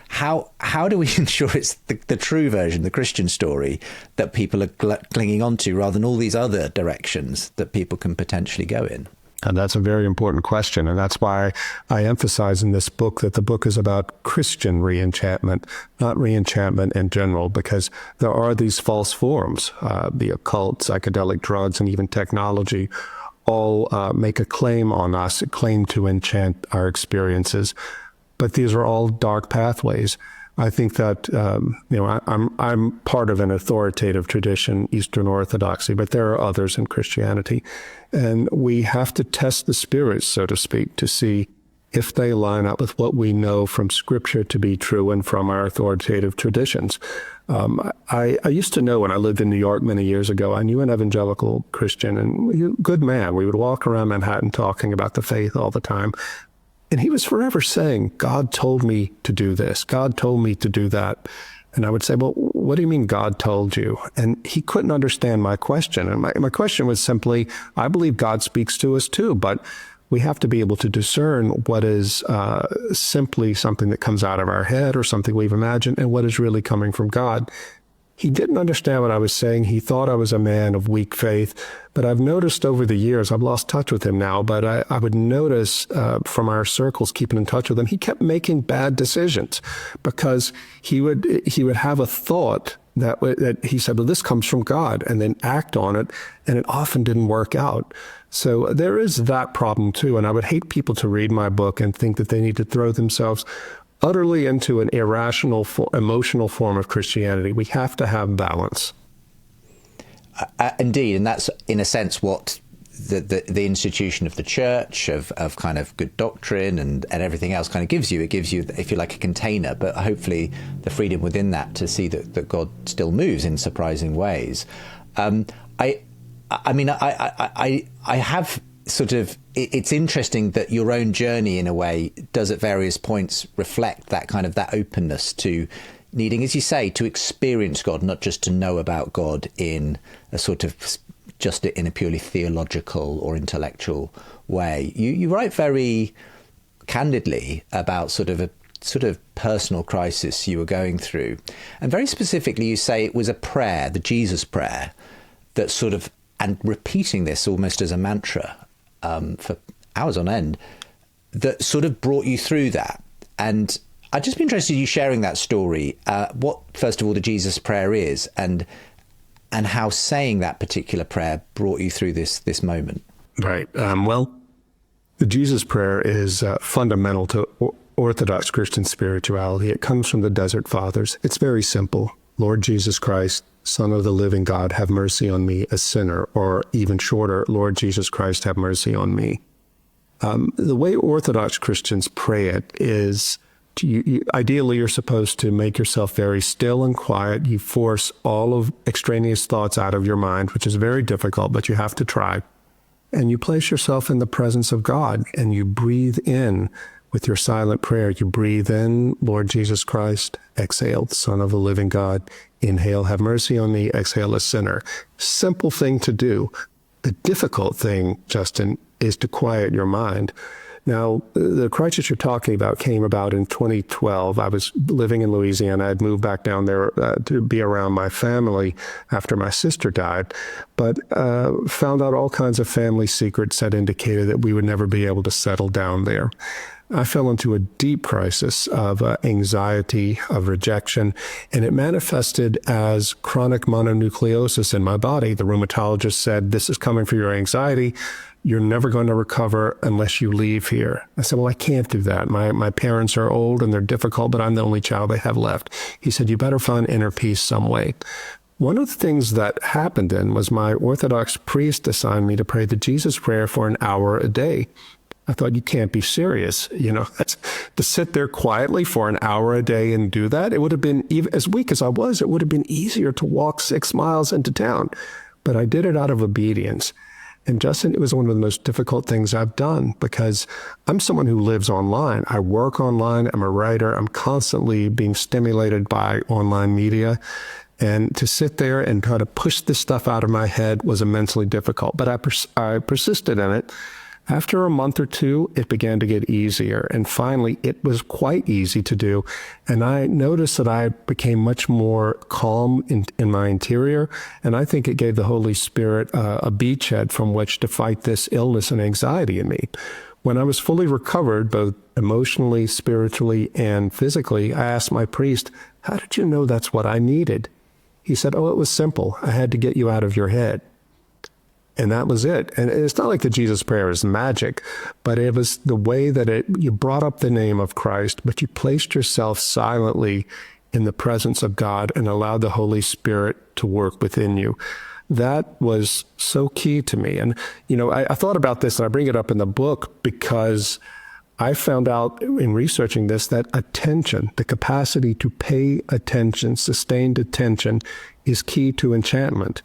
how do we ensure it's the true version, the Christian story, that people are clinging on to, rather than all these other directions that people can potentially go in? And that's a very important question. And that's why I emphasize in this book that the book is about Christian re-enchantment, not re-enchantment in general, because there are these false forms, the occult, psychedelic drugs, and even technology all make a claim on us, a claim to enchant our experiences. But these are all dark pathways. I think that, I'm part of an authoritative tradition, Eastern Orthodoxy, but there are others in Christianity. And we have to test the spirits, so to speak, to see if they line up with what we know from Scripture to be true and from our authoritative traditions. I used to know when I lived in New York many years ago, I knew an evangelical Christian, and good man. We would walk around Manhattan talking about the faith all the time. And he was forever saying, God told me to do this. God told me to do that. And I would say, well, what do you mean God told you? And he couldn't understand my question. And my question was simply, I believe God speaks to us too, but we have to be able to discern what is simply something that comes out of our head or something we've imagined and what is really coming from God. He didn't understand what I was saying. He thought I was a man of weak faith. But I've noticed over the years, I've lost touch with him now, but I would notice from our circles, keeping in touch with him, he kept making bad decisions because he would have a thought that he said, well, this comes from God, and then act on it, and it often didn't work out. So there is that problem too, and I would hate people to read my book and think that they need to throw themselves utterly into an irrational, emotional form of Christianity. We have to have balance. Indeed, and that's in a sense what the institution of the church, of kind of good doctrine and everything else kind of gives you. It gives you, if you like, a container, but hopefully the freedom within that to see that God still moves in surprising ways. I have sort of, it's interesting that your own journey in a way does at various points reflect that kind of that openness to needing, as you say, to experience God, not just to know about God in a sort of just in a purely theological or intellectual way. You write very candidly about sort of personal crisis you were going through. And very specifically, you say it was a prayer, the Jesus prayer, that sort of, and repeating this almost as a mantra for hours on end, that sort of brought you through that. And I'd just be interested in you sharing that story, what, first of all, the Jesus prayer is, and how saying that particular prayer brought you through this moment. Right. Well, the Jesus prayer is fundamental to Orthodox Christian spirituality. It comes from the Desert Fathers. It's very simple. Lord Jesus Christ, Son of the living God, have mercy on me, a sinner. Or even shorter, Lord Jesus Christ, have mercy on me. The way Orthodox Christians pray it is, ideally, you're supposed to make yourself very still and quiet. You force all of extraneous thoughts out of your mind, which is very difficult, but you have to try. And you place yourself in the presence of God, and you breathe in with your silent prayer. You breathe in, Lord Jesus Christ, exhale, Son of the living God, inhale, have mercy on me, exhale, a sinner. Simple thing to do. The difficult thing, Justin, is to quiet your mind. Now, the crisis you're talking about came about in 2012. I was living in Louisiana. I'd moved back down there to be around my family after my sister died, but found out all kinds of family secrets that indicated that we would never be able to settle down there. I fell into a deep crisis of anxiety, of rejection, and it manifested as chronic mononucleosis in my body. The rheumatologist said, this is coming for your anxiety. You're never going to recover unless you leave here. I said, well, I can't do that. My parents are old and they're difficult, but I'm the only child they have left. He said, you better find inner peace some way. One of the things that happened then was my Orthodox priest assigned me to pray the Jesus prayer for an hour a day. I thought, you can't be serious. That's, to sit there quietly for an hour a day and do that. It would have been, even as weak as I was, it would have been easier to walk 6 miles into town. But I did it out of obedience. And Justin, it was one of the most difficult things I've done because I'm someone who lives online. I work online. I'm a writer. I'm constantly being stimulated by online media. And to sit there and try to push this stuff out of my head was immensely difficult. But I persisted in it. After a month or two, it began to get easier. And finally, it was quite easy to do. And I noticed that I became much more calm in my interior. And I think it gave the Holy Spirit a beachhead from which to fight this illness and anxiety in me. When I was fully recovered, both emotionally, spiritually, and physically, I asked my priest, "How did you know that's what I needed?" He said, "Oh, it was simple. I had to get you out of your head." And that was it. And it's not like the Jesus prayer is magic, but it was the way that you brought up the name of Christ, but you placed yourself silently in the presence of God and allowed the Holy Spirit to work within you. That was so key to me. And, I thought about this, and I bring it up in the book because I found out in researching this that attention, the capacity to pay attention, sustained attention, is key to enchantment.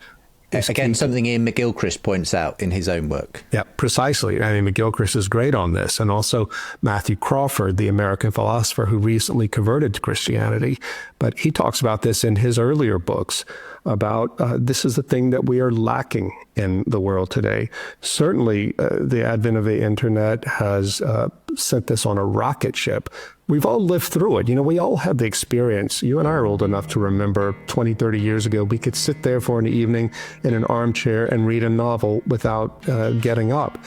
Again, something Ian McGilchrist points out in his own work. Yeah, precisely. I mean, McGilchrist is great on this. And also Matthew Crawford, the American philosopher who recently converted to Christianity. But he talks about this in his earlier books about this is the thing that we are lacking in the world today. Certainly, the advent of the internet has sent this on a rocket ship. We've all lived through it. We all had the experience. You and I are old enough to remember 20, 30 years ago, we could sit there for an evening in an armchair and read a novel without getting up.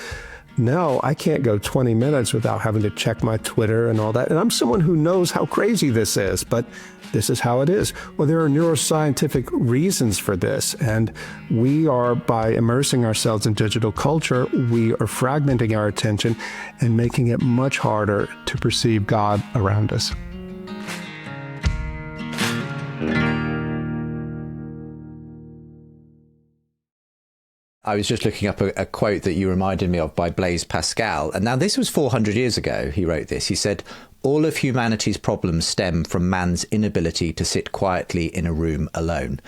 Now, I can't go 20 minutes without having to check my Twitter and all that. And I'm someone who knows how crazy this is, but this is how it is. Well, there are neuroscientific reasons for this. And we are, by immersing ourselves in digital culture, we are fragmenting our attention and making it much harder to perceive God around us. I was just looking up a quote that you reminded me of by Blaise Pascal. And now this was 400 years ago, he wrote this. He said, "All of humanity's problems stem from man's inability to sit quietly in a room alone."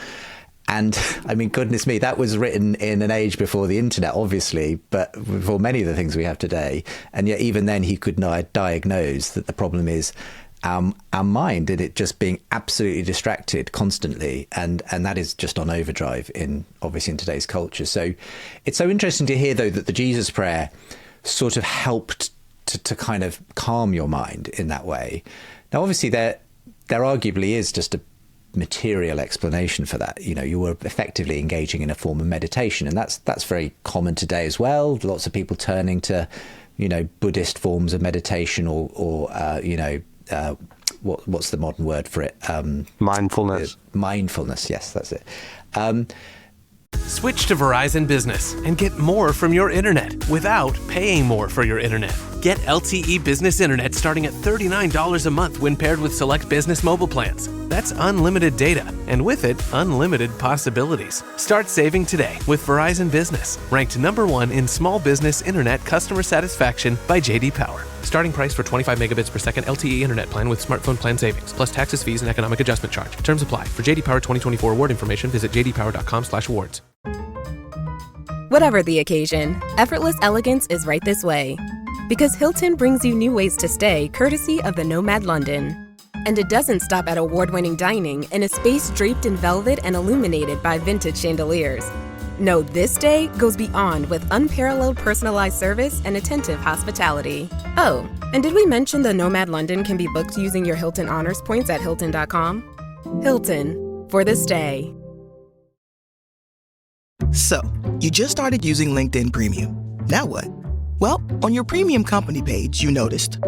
And I mean, goodness me, that was written in an age before the internet, obviously, but before many of the things we have today. And yet even then he could not diagnose that the problem is our mind and it just being absolutely distracted constantly. And that is just on overdrive obviously in today's culture. So it's so interesting to hear, though, that the Jesus prayer sort of helped to kind of calm your mind in that way. Now, obviously, there arguably is just a material explanation for that. You were effectively engaging in a form of meditation, and that's very common today as well. Lots of people turning to, Buddhist forms of meditation or what's the modern word for it? Mindfulness. Mindfulness, yes, that's it. Switch to Verizon Business and get more from your internet without paying more for your internet. Get LTE Business Internet starting at $39 a month when paired with select business mobile plans. That's unlimited data, and with it, unlimited possibilities. Start saving today with Verizon Business, ranked #1 in small business internet customer satisfaction by J.D. Power. Starting price for 25 megabits per second LTE internet plan with smartphone plan savings, plus taxes, fees, and economic adjustment charge. Terms apply. For J.D. Power 2024 award information, visit jdpower.com/awards. Whatever the occasion, effortless elegance is right this way. Because Hilton brings you new ways to stay courtesy of the Nomad London. And it doesn't stop at award-winning dining in a space draped in velvet and illuminated by vintage chandeliers. No, this day goes beyond with unparalleled personalized service and attentive hospitality. Oh, and did we mention the Nomad London can be booked using your Hilton Honors points at Hilton.com? Hilton, for the stay. So, you just started using LinkedIn Premium. Now what? Well, on your premium company page, you noticed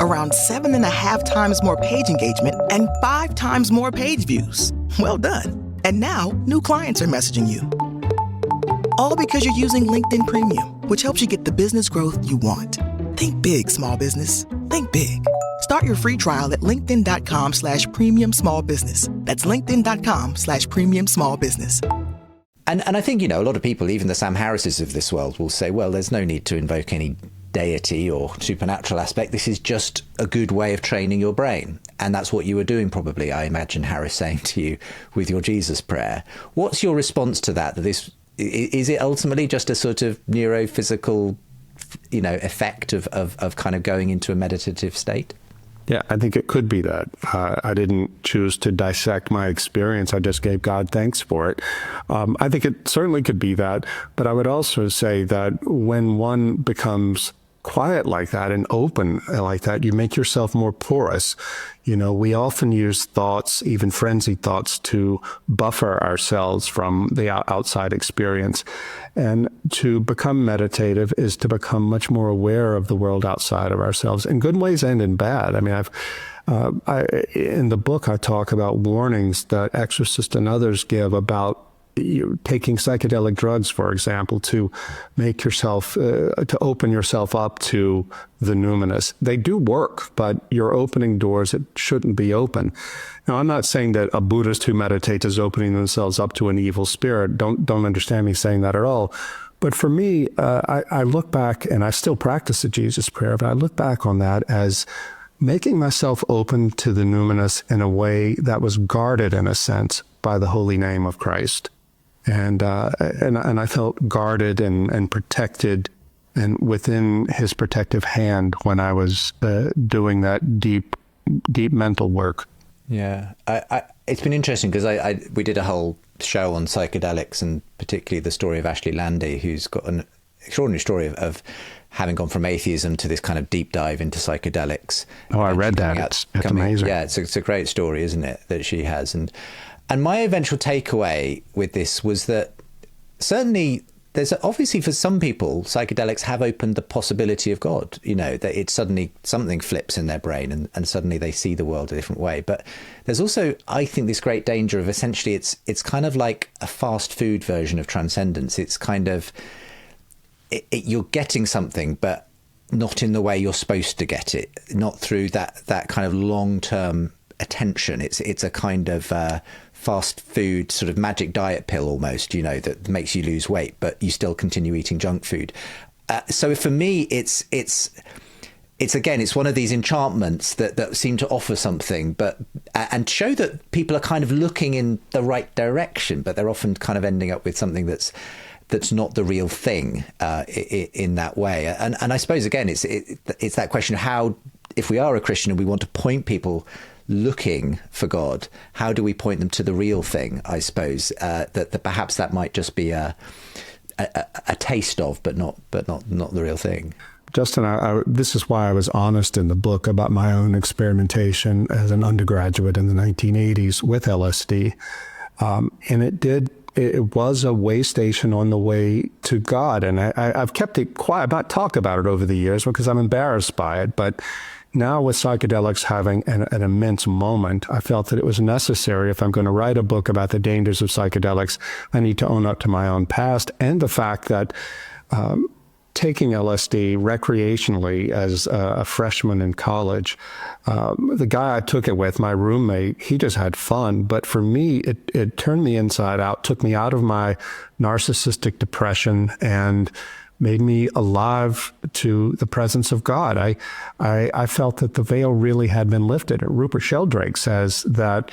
around 7.5 times more page engagement and 5 times more page views. Well done. And now, new clients are messaging you. All because you're using LinkedIn Premium, which helps you get the business growth you want. Think big, small business. Think big. Start your free trial at linkedin.com/premium small business. That's linkedin.com/premium small business. And I think, a lot of people, even the Sam Harrises of this world, will say, well, there's no need to invoke any deity or supernatural aspect. This is just a good way of training your brain. And that's what you were doing, probably, I imagine Harris saying to you with your Jesus prayer. What's your response to that? Is it ultimately just a sort of neurophysical, effect of kind of going into a meditative state? Yeah, I think it could be that. I didn't choose to dissect my experience. I just gave God thanks for it. I think it certainly could be that. But I would also say that when one becomes quiet like that and open like that, you make yourself more porous. We often use thoughts, even frenzied thoughts, to buffer ourselves from the outside experience. And to become meditative is to become much more aware of the world outside of ourselves, in good ways and in bad. I mean, in the book, I talk about warnings that exorcists and others give about taking psychedelic drugs, for example, to make yourself, to open yourself up to the numinous. They do work, but you're opening doors that shouldn't be open. Now, I'm not saying that a Buddhist who meditates is opening themselves up to an evil spirit. Don't understand me saying that at all. But for me, I look back, and I still practice the Jesus prayer, but I look back on that as making myself open to the numinous in a way that was guarded, in a sense, by the holy name of Christ. And I felt guarded and protected and within his protective hand when I was doing that deep mental work. Yeah, it's been interesting because we did a whole show on psychedelics, and particularly the story of Ashley Landy, who's got an extraordinary story of having gone from atheism to this kind of deep dive into psychedelics. Oh, I read that. It's amazing. Yeah, it's a great story, isn't it, that she has. And my eventual takeaway with this was that certainly there's obviously, for some people, psychedelics have opened the possibility of God, that it's suddenly something flips in their brain and suddenly they see the world a different way. But there's also, I think, this great danger of essentially it's kind of like a fast food version of transcendence. It's kind of, you're getting something, but not in the way you're supposed to get it, not through that kind of long-term attention. It's a kind of fast food sort of magic diet pill almost, that makes you lose weight, but you still continue eating junk food. So for me, it's one of these enchantments that seem to offer something, but and show that people are kind of looking in the right direction, but they're often kind of ending up with something that's not the real thing in that way. And I suppose again, it's that question of how, if we are a Christian and we want to point people looking for God, how do we point them to the real thing? I suppose that perhaps that might just be a taste of, but not the real thing. Justin, this is why I was honest in the book about my own experimentation as an undergraduate in the 1980s with LSD, and it was a way station on the way to God, and I've kept it quiet. I've not talked about it over the years because I'm embarrassed by it, but now with psychedelics having an immense moment, I felt that it was necessary. If I'm going to write a book about the dangers of psychedelics, I need to own up to my own past and the fact that taking LSD recreationally as a freshman in college, the guy I took it with, my roommate, he just had fun. But for me, it turned me inside out, took me out of my narcissistic depression, and made me alive to the presence of God. I felt that the veil really had been lifted. Rupert Sheldrake says that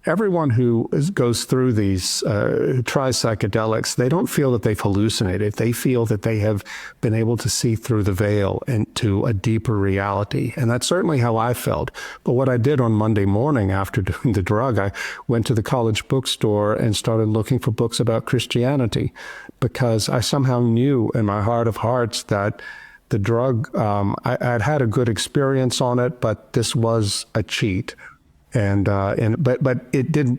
everyone who goes through these, who tries psychedelics, they don't feel that they've hallucinated. They feel that they have been able to see through the veil into a deeper reality. And that's certainly how I felt. But what I did on Monday morning after doing the drug, I went to the college bookstore and started looking for books about Christianity, because I somehow knew in my heart of hearts that the drug, I'd had a good experience on it, but this was a cheat. But it did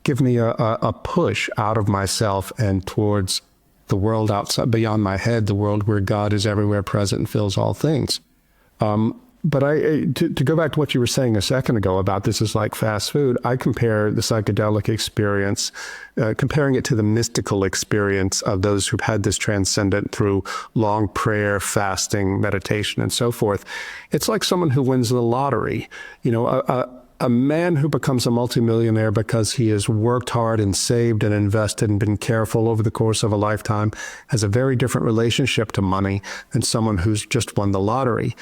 give me a push out of myself and towards the world outside, beyond my head, the world where God is everywhere present and fills all things. But to go back to what you were saying a second ago about this is like fast food, I compare the psychedelic experience, comparing it to the mystical experience of those who've had this transcendent through long prayer, fasting, meditation, and so forth. It's like someone who wins the lottery. A man who becomes a multimillionaire because he has worked hard and saved and invested and been careful over the course of a lifetime has a very different relationship to money than someone who's just won the lottery.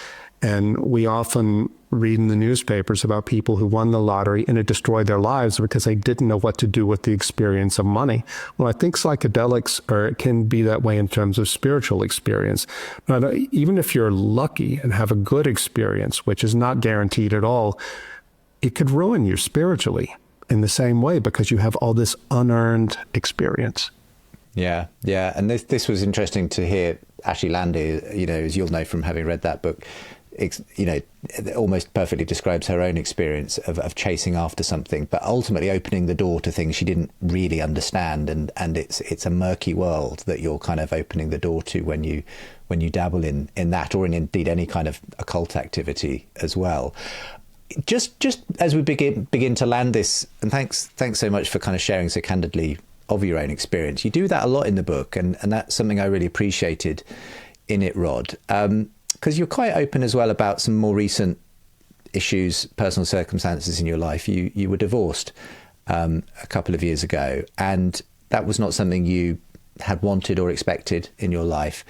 And we often read in the newspapers about people who won the lottery and it destroyed their lives because they didn't know what to do with the experience of money. Well, I think psychedelics can be that way in terms of spiritual experience. But even if you're lucky and have a good experience, which is not guaranteed at all, it could ruin you spiritually in the same way because you have all this unearned experience. Yeah. And this was interesting to hear Ashley Landy, as you'll know from having read that book, almost perfectly describes her own experience of chasing after something, but ultimately opening the door to things she didn't really understand. And it's a murky world that you're kind of opening the door to when you dabble in that, or in indeed any kind of occult activity as well. Just as we begin to land this, and thanks so much for kind of sharing so candidly of your own experience. You do that a lot in the book, and that's something I really appreciated in it, Rod. Because you're quite open as well about some more recent issues, personal circumstances in your life. You were divorced a couple of years ago, and that was not something you had wanted or expected in your life.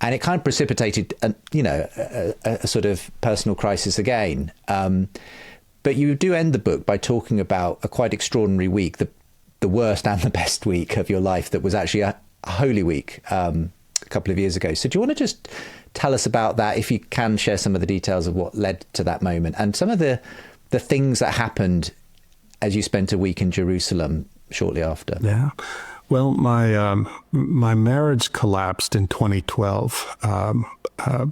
And it kind of precipitated, a sort of personal crisis again. But you do end the book by talking about a quite extraordinary week, the worst and the best week of your life that was actually a Holy Week a couple of years ago. So do you want to just tell us about that, if you can share some of the details of what led to that moment and some of the things that happened as you spent a week in Jerusalem shortly after? Yeah. Well, my marriage collapsed in 2012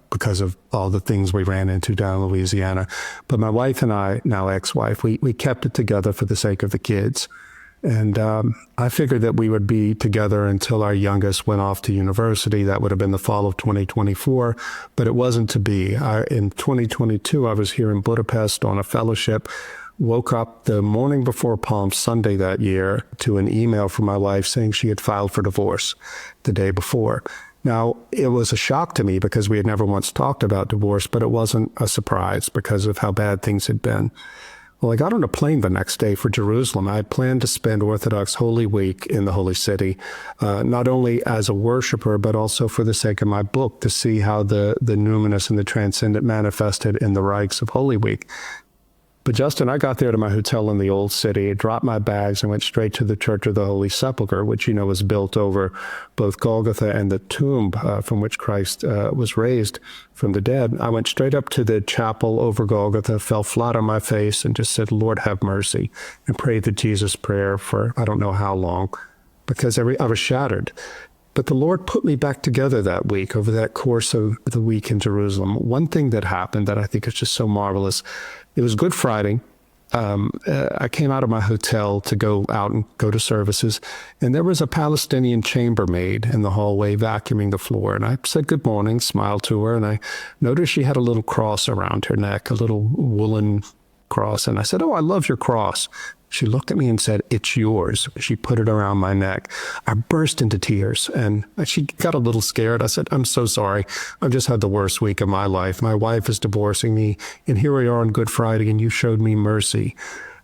because of all the things we ran into down in Louisiana. But my wife and I, now ex-wife, we kept it together for the sake of the kids. And I figured that we would be together until our youngest went off to university. That would have been the fall of 2024, but it wasn't to be. In 2022, I was here in Budapest on a fellowship, woke up the morning before Palm Sunday that year to an email from my wife saying she had filed for divorce the day before. Now, it was a shock to me because we had never once talked about divorce, but it wasn't a surprise because of how bad things had been. Well, I got on a plane the next day for Jerusalem. I had planned to spend Orthodox Holy Week in the Holy City, not only as a worshiper, but also for the sake of my book, to see how the numinous and the transcendent manifested in the rites of Holy Week. But Justin, I got there to my hotel in the Old City, dropped my bags, and went straight to the Church of the Holy Sepulchre, which, was built over both Golgotha and the tomb from which Christ was raised from the dead. I went straight up to the chapel over Golgotha, fell flat on my face, and just said, Lord, have mercy, and prayed the Jesus prayer for I don't know how long, because I was shattered. But the Lord put me back together that week, over that course of the week in Jerusalem. One thing that happened that I think is just so marvelous, it was Good Friday. I came out of my hotel to go out and go to services, and there was a Palestinian chambermaid in the hallway vacuuming the floor. And I said good morning, smiled to her, and I noticed she had a little cross around her neck, a little woolen cross. And I said, oh, I love your cross. She looked at me and said, it's yours. She put it around my neck. I burst into tears, and she got a little scared. I said, I'm so sorry. I've just had the worst week of my life. My wife is divorcing me, and here we are on Good Friday, and you showed me mercy.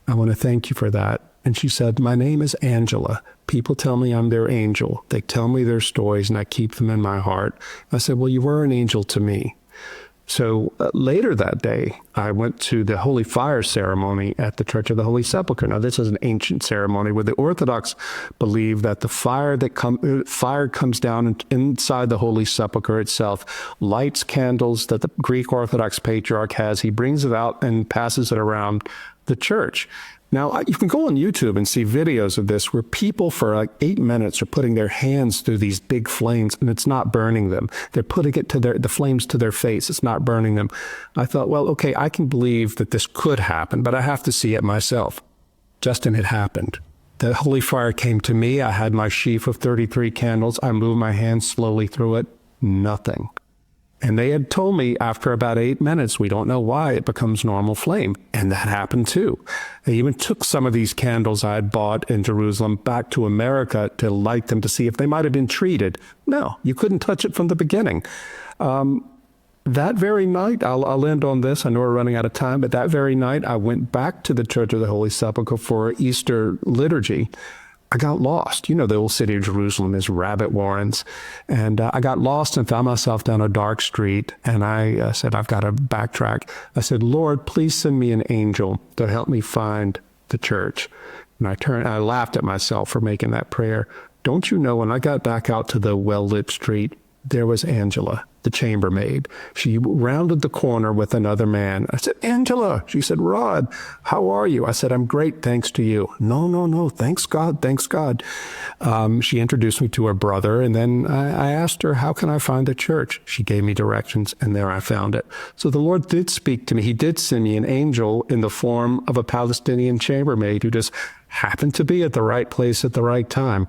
I want to thank you for that. And she said, my name is Angela. People tell me I'm their angel. They tell me their stories, and I keep them in my heart. I said, well, you were an angel to me. So later that day, I went to the Holy Fire ceremony at the Church of the Holy Sepulchre. Now, this is an ancient ceremony where the Orthodox believe that the fire comes down inside the Holy Sepulchre itself, lights candles that the Greek Orthodox Patriarch has. He brings it out and passes it around the church. Now, you can go on YouTube and see videos of this where people for like 8 minutes are putting their hands through these big flames, and it's not burning them. They're putting it to the flames to their face. It's not burning them. I thought, well, okay, I can believe that this could happen, but I have to see it myself. Justin, it happened. The holy fire came to me. I had my sheaf of 33 candles. I moved my hands slowly through it. Nothing. And they had told me after about 8 minutes, we don't know why, it becomes normal flame. And that happened too. They even took some of these candles I had bought in Jerusalem back to America to light them to see if they might have been treated. No, you couldn't touch it from the beginning. That very night, I'll end on this. I know we're running out of time, but that very night, I went back to the Church of the Holy Sepulchre for Easter liturgy. I got lost. You know, the old city of Jerusalem is rabbit warrens. And I got lost and found myself down a dark street. And I said, I've got to backtrack. I said, Lord, please send me an angel to help me find the church. And I laughed at myself for making that prayer. Don't you know, when I got back out to the well-lit street, there was Angela, the chambermaid. She rounded the corner with another man. I said, Angela. She said, Rod, how are you? I said, I'm great, thanks to you. No, thanks God, thanks God. She introduced me to her brother, and then I asked her, how can I find a church? She gave me directions, and there I found it. So the Lord did speak to me. He did send me an angel in the form of a Palestinian chambermaid who just happened to be at the right place at the right time.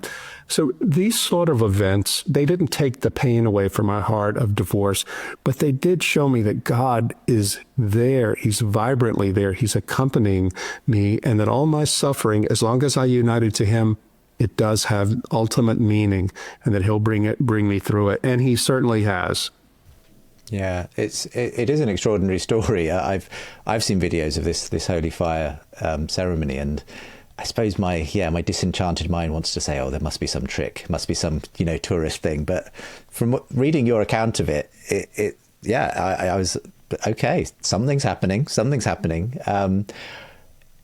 So these sort of events, they didn't take the pain away from my heart of divorce, but they did show me that God is there. He's vibrantly there. He's accompanying me, and that all my suffering, as long as I united to him, it does have ultimate meaning, and that he'll bring me through it. And he certainly has. Yeah, it is an extraordinary story. I've seen videos of this holy fire ceremony, and I suppose my disenchanted mind wants to say, oh, there must be some trick, must be some, tourist thing. But from reading your account of it, I was, okay, something's happening. And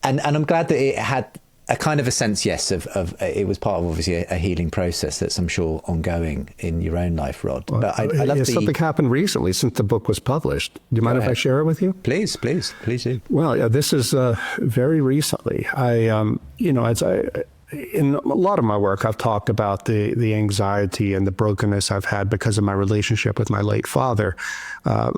I'm glad that it had a kind of a sense, yes, of it was part of obviously a healing process that's, I'm sure, ongoing in your own life, Rod. Well, but I love something happened recently since the book was published. Do you mind if I share it with you? Please do. Well, this is very recently. In a lot of my work, I've talked about the anxiety and the brokenness I've had because of my relationship with my late father.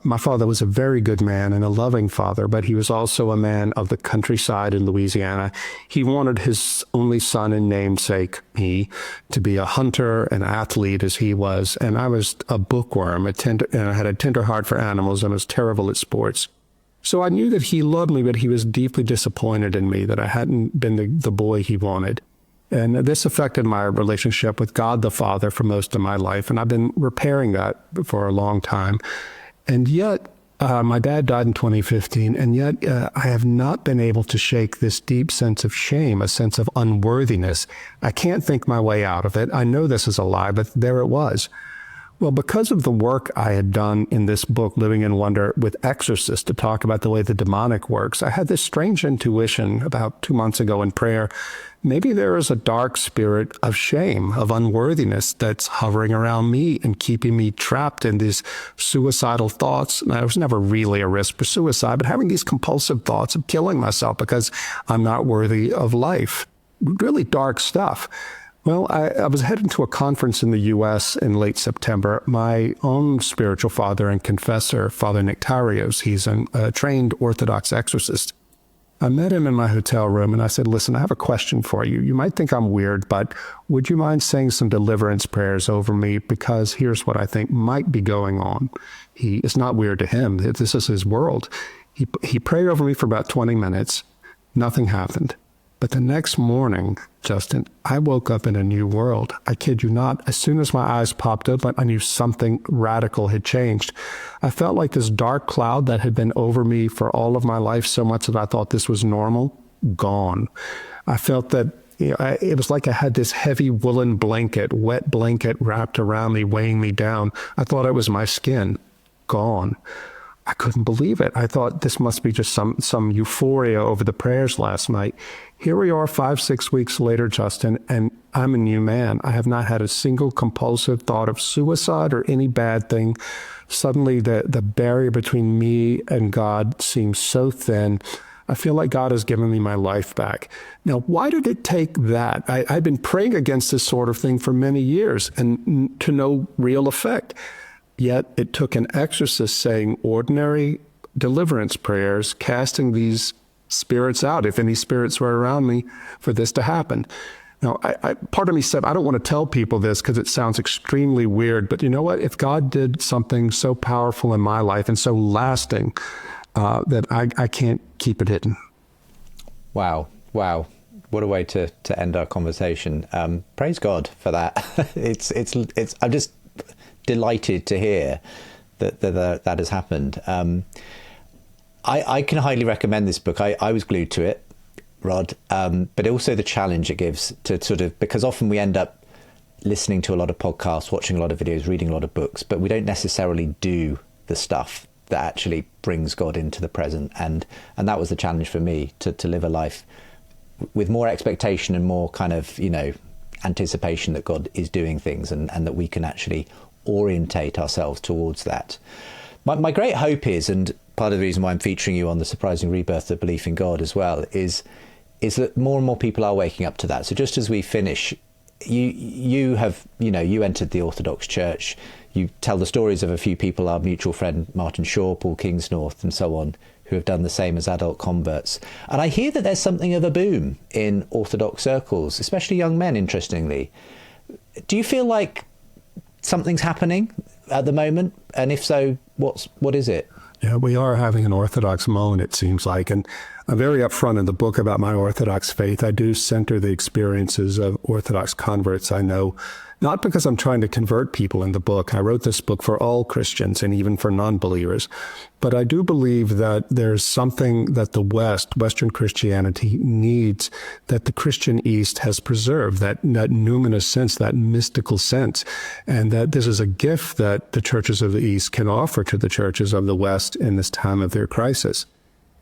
My father was a very good man and a loving father, but he was also a man of the countryside in Louisiana. He wanted his only son and namesake, me, to be a hunter, an athlete as he was. And I was a bookworm, and I had a tender heart for animals and was terrible at sports. So I knew that he loved me, but he was deeply disappointed in me, that I hadn't been the boy he wanted. And this affected my relationship with God the Father for most of my life. And I've been repairing that for a long time. And yet, my dad died in 2015. And yet, I have not been able to shake this deep sense of shame, a sense of unworthiness. I can't think my way out of it. I know this is a lie, but there it was. Well, because of the work I had done in this book, Living in Wonder, with exorcists to talk about the way the demonic works, I had this strange intuition about 2 months ago in prayer. Maybe there is a dark spirit of shame, of unworthiness that's hovering around me and keeping me trapped in these suicidal thoughts. And I was never really a risk for suicide, but having these compulsive thoughts of killing myself because I'm not worthy of life. Really dark stuff. Well, I was heading to a conference in the U.S. in late September. My own spiritual father and confessor, Father Nectarios, he's a trained Orthodox exorcist. I met him in my hotel room and I said, listen, I have a question for you. You might think I'm weird, but would you mind saying some deliverance prayers over me? Because here's what I think might be going on. It's not weird to him. This is his world. He prayed over me for about 20 minutes. Nothing happened. But the next morning, Justin, I woke up in a new world. I kid you not. As soon as my eyes popped open, I knew something radical had changed. I felt like this dark cloud that had been over me for all of my life so much that I thought this was normal, gone. I felt that it was like I had this heavy woolen blanket, wet blanket wrapped around me, weighing me down. I thought it was my skin, gone. I couldn't believe it. I thought this must be just some euphoria over the prayers last night. Here we are 5-6 weeks later, Justin, and I'm a new man. I have not had a single compulsive thought of suicide or any bad thing. Suddenly, the barrier between me and God seems so thin. I feel like God has given me my life back. Now, why did it take that? I've been praying against this sort of thing for many years and to no real effect. Yet it took an exorcist saying ordinary deliverance prayers, casting these spirits out, if any spirits were around me, for this to happen. Now, part of me said, I don't want to tell people this because it sounds extremely weird, but you know what? If God did something so powerful in my life and so lasting, that I can't keep it hidden. Wow. What a way to end our conversation. Praise God for that. I'm just delighted to hear that has happened. I can highly recommend this book. I was glued to it. Rod, but also the challenge it gives to sort of, because often we end up listening to a lot of podcasts, watching a lot of videos, reading a lot of books, but we don't necessarily do the stuff that actually brings God into the present. And that was the challenge for me, to live a life with more expectation and more kind of, anticipation that God is doing things, and that we can actually orientate ourselves towards that. My great hope is, and part of the reason why I'm featuring you on the surprising rebirth of belief in God as well, is that more and more people are waking up to that. So just as we finish, you have, you entered the Orthodox Church. You tell the stories of a few people, our mutual friend Martin Shaw, Paul Kingsnorth, and so on, who have done the same as adult converts. And I hear that there's something of a boom in Orthodox circles, especially young men, interestingly. Do you feel like something's happening at the moment? And if so, what is it? Yeah, we are having an Orthodox moment, it seems like. And I'm very upfront in the book about my Orthodox faith. I do center the experiences of Orthodox converts I know, not because I'm trying to convert people in the book. I wrote this book for all Christians and even for non-believers. But I do believe that there's something that the West, Western Christianity, needs that the Christian East has preserved, that numinous sense, that mystical sense, and that this is a gift that the churches of the East can offer to the churches of the West in this time of their crisis.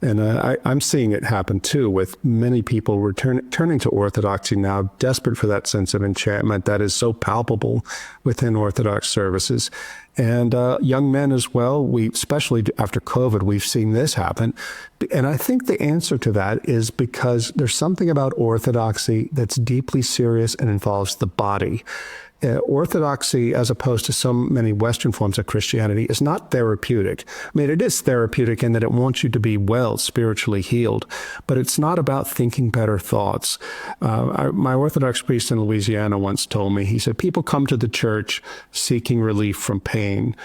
And I'm seeing it happen, too, with many people turning to Orthodoxy now, desperate for that sense of enchantment that is so palpable within Orthodox services. And young men as well, especially after COVID, we've seen this happen. And I think the answer to that is because there's something about Orthodoxy that's deeply serious and involves the body. Orthodoxy, as opposed to so many Western forms of Christianity, is not therapeutic. I mean, it is therapeutic in that it wants you to be well, spiritually healed, but it's not about thinking better thoughts. My Orthodox priest in Louisiana once told me, he said, people come to the church seeking relief from pain.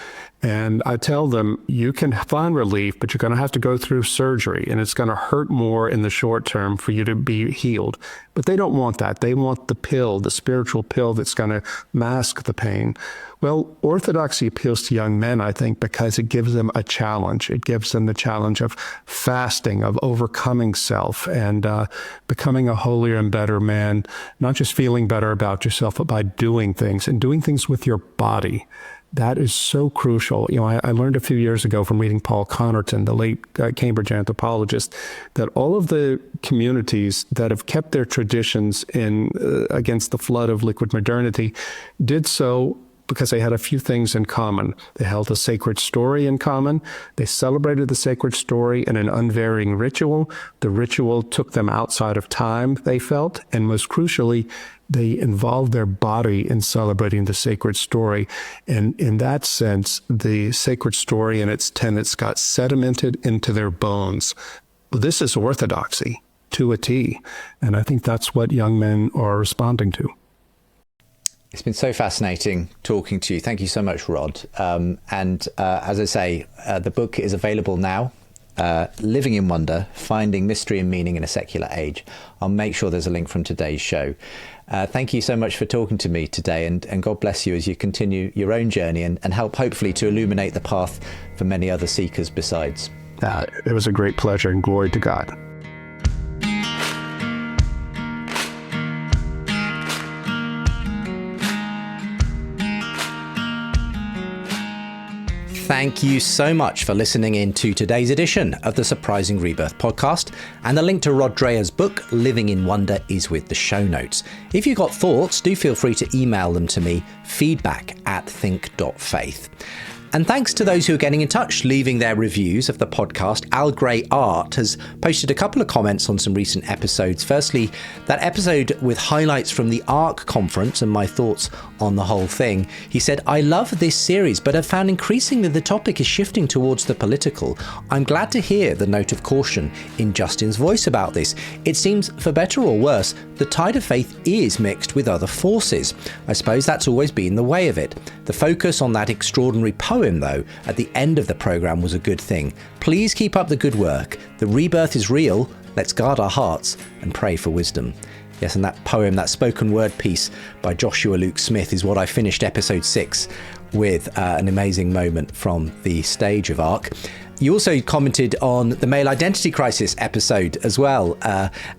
And I tell them, you can find relief, but you're going to have to go through surgery, and it's going to hurt more in the short term for you to be healed. But they don't want that. They want the pill, the spiritual pill that's going to mask the pain. Well, Orthodoxy appeals to young men, I think, because it gives them a challenge. It gives them the challenge of fasting, of overcoming self, and becoming a holier and better man, not just feeling better about yourself, but by doing things, and doing things with your body. That is so crucial. I learned a few years ago from reading Paul Connerton, the late Cambridge anthropologist, that all of the communities that have kept their traditions against the flood of liquid modernity did so because they had a few things in common. They held a sacred story in common. They celebrated the sacred story in an unvarying ritual. The ritual took them outside of time, they felt, and most crucially, they involved their body in celebrating the sacred story. And in that sense, the sacred story and its tenets got sedimented into their bones. This is Orthodoxy to a T. And I think that's what young men are responding to. It's been so fascinating talking to you. Thank you so much, Rod. As I say, the book is available now. Living in Wonder, Finding Mystery and Meaning in a Secular Age. I'll make sure there's a link from today's show. Thank you so much for talking to me today, and God bless you as you continue your own journey and help hopefully to illuminate the path for many other seekers besides. It was a great pleasure, and glory to God. Thank you so much for listening in to today's edition of the Surprising Rebirth podcast. And the link to Rod Dreher's book, Living in Wonder, is with the show notes. If you've got thoughts, do feel free to email them to me, feedback@think.faith. And thanks to those who are getting in touch, leaving their reviews of the podcast. Al Grey Art has posted a couple of comments on some recent episodes. Firstly, that episode with highlights from the ARC conference and my thoughts on the whole thing. He said, I love this series, but have found increasingly the topic is shifting towards the political. I'm glad to hear the note of caution in Justin's voice about this. It seems, for better or worse, the tide of faith is mixed with other forces. I suppose that's always been the way of it. The focus on that extraordinary poem, though, at the end of the programme was a good thing. Please keep up the good work. The rebirth is real. Let's guard our hearts and pray for wisdom. Yes, and that poem, that spoken word piece by Joshua Luke Smith is what I finished episode 6 with, an amazing moment from the stage of ARC. You also commented on the male identity crisis episode as well,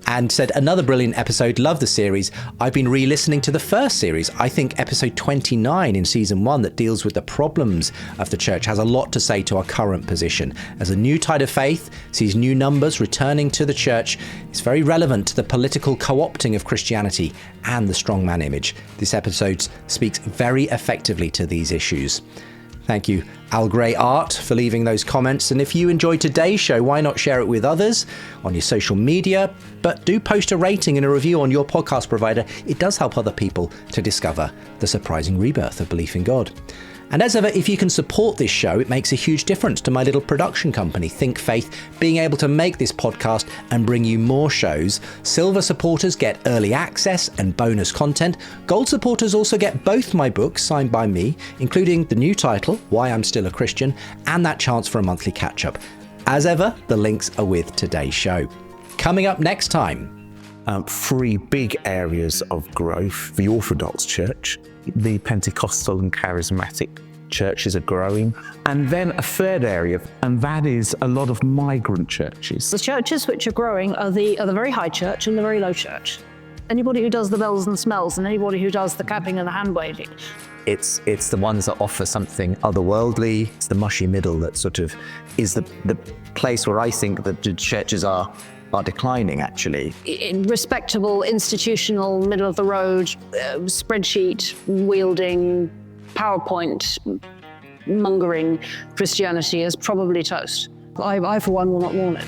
and said, another brilliant episode, love the series. I've been re-listening to the first series. I think episode 29 in season 1 that deals with the problems of the church has a lot to say to our current position. As a new tide of faith sees new numbers returning to the church, it's very relevant to the political co-opting of Christianity and the strongman image. This episode speaks very effectively to these issues. Thank you, Al Grey Art, for leaving those comments. And if you enjoyed today's show, why not share it with others on your social media? But do post a rating and a review on your podcast provider. It does help other people to discover the surprising rebirth of belief in God. And as ever, if you can support this show, it makes a huge difference to my little production company, Think Faith, being able to make this podcast and bring you more shows. Silver supporters get early access and bonus content. Gold supporters also get both my books signed by me, including the new title, Why I'm Still a Christian, and that chance for a monthly catch-up. As ever, the links are with today's show. Coming up next time. 3 big areas of growth for the Orthodox Church. The Pentecostal and Charismatic churches are growing. And then a third area, and that is a lot of migrant churches. The churches which are growing are the very high church and the very low church. Anybody who does the bells and smells and anybody who does the clapping and the hand waving. It's the ones that offer something otherworldly. It's the mushy middle that sort of is the place where I think that the churches are declining, actually. In respectable, institutional, middle-of-the-road, spreadsheet wielding, PowerPoint mongering Christianity is probably toast. I, for one, will not want it.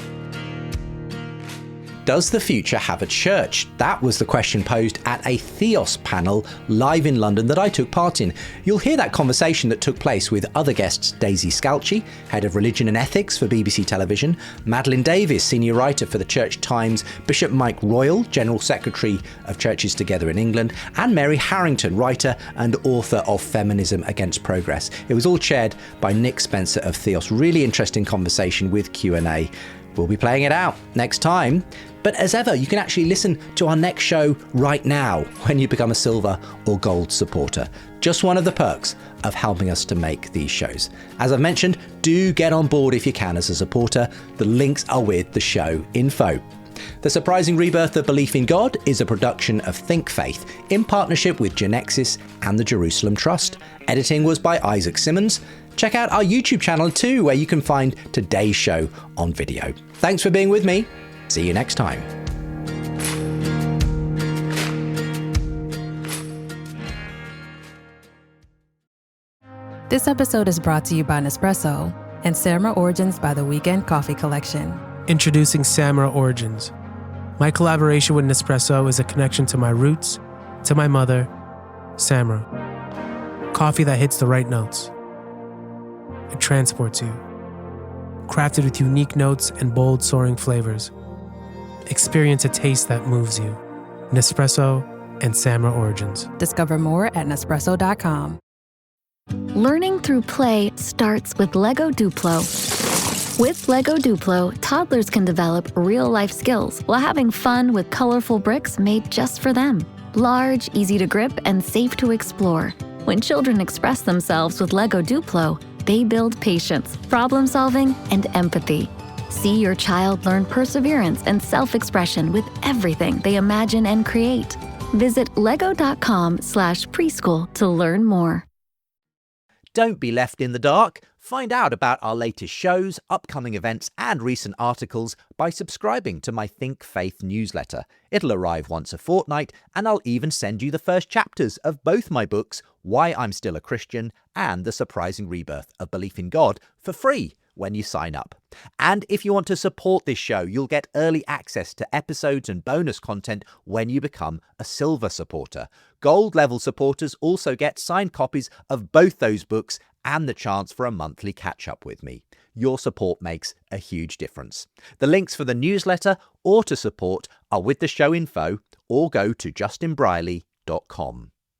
Does the future have a church? That was the question posed at a Theos panel live in London that I took part in. You'll hear that conversation that took place with other guests, Daisy Scalchi, Head of Religion and Ethics for BBC Television, Madeline Davis, Senior Writer for the Church Times, Bishop Mike Royal, General Secretary of Churches Together in England, and Mary Harrington, writer and author of Feminism Against Progress. It was all chaired by Nick Spencer of Theos. Really interesting conversation with Q&A. We'll be playing it out next time. But as ever, you can actually listen to our next show right now when you become a silver or gold supporter. Just one of the perks of helping us to make these shows. As I've mentioned, do get on board if you can as a supporter. The links are with the show info. The Surprising Rebirth of Belief in God is a production of Think Faith in partnership with Genexus and the Jerusalem Trust. Editing was by Isaac Simmons. Check out our YouTube channel too, where you can find today's show on video. Thanks for being with me. See you next time. This episode is brought to you by Nespresso and Samra Origins by the Weekend Coffee Collection. Introducing Samra Origins. My collaboration with Nespresso is a connection to my roots, to my mother, Samra. Coffee that hits the right notes. It transports you. Crafted with unique notes and bold, soaring flavors. Experience a taste that moves you. Nespresso and Samra Origins. Discover more at Nespresso.com. Learning through play starts with Lego Duplo. With Lego Duplo, toddlers can develop real-life skills while having fun with colorful bricks made just for them. Large, easy to grip, and safe to explore. When children express themselves with Lego Duplo, they build patience, problem-solving, and empathy. See your child learn perseverance and self-expression with everything they imagine and create. Visit lego.com/preschool to learn more. Don't be left in the dark. Find out about our latest shows, upcoming events, and recent articles by subscribing to my Think Faith newsletter. It'll arrive once a fortnight, and I'll even send you the first chapters of both my books, Why I'm Still a Christian and The Surprising Rebirth of Belief in God, for free when you sign up. And if you want to support this show, you'll get early access to episodes and bonus content when you become a silver supporter. Gold level supporters also get signed copies of both those books and the chance for a monthly catch-up with me. Your support makes a huge difference. The links for the newsletter or to support are with the show info, or go to justinbrierley.com.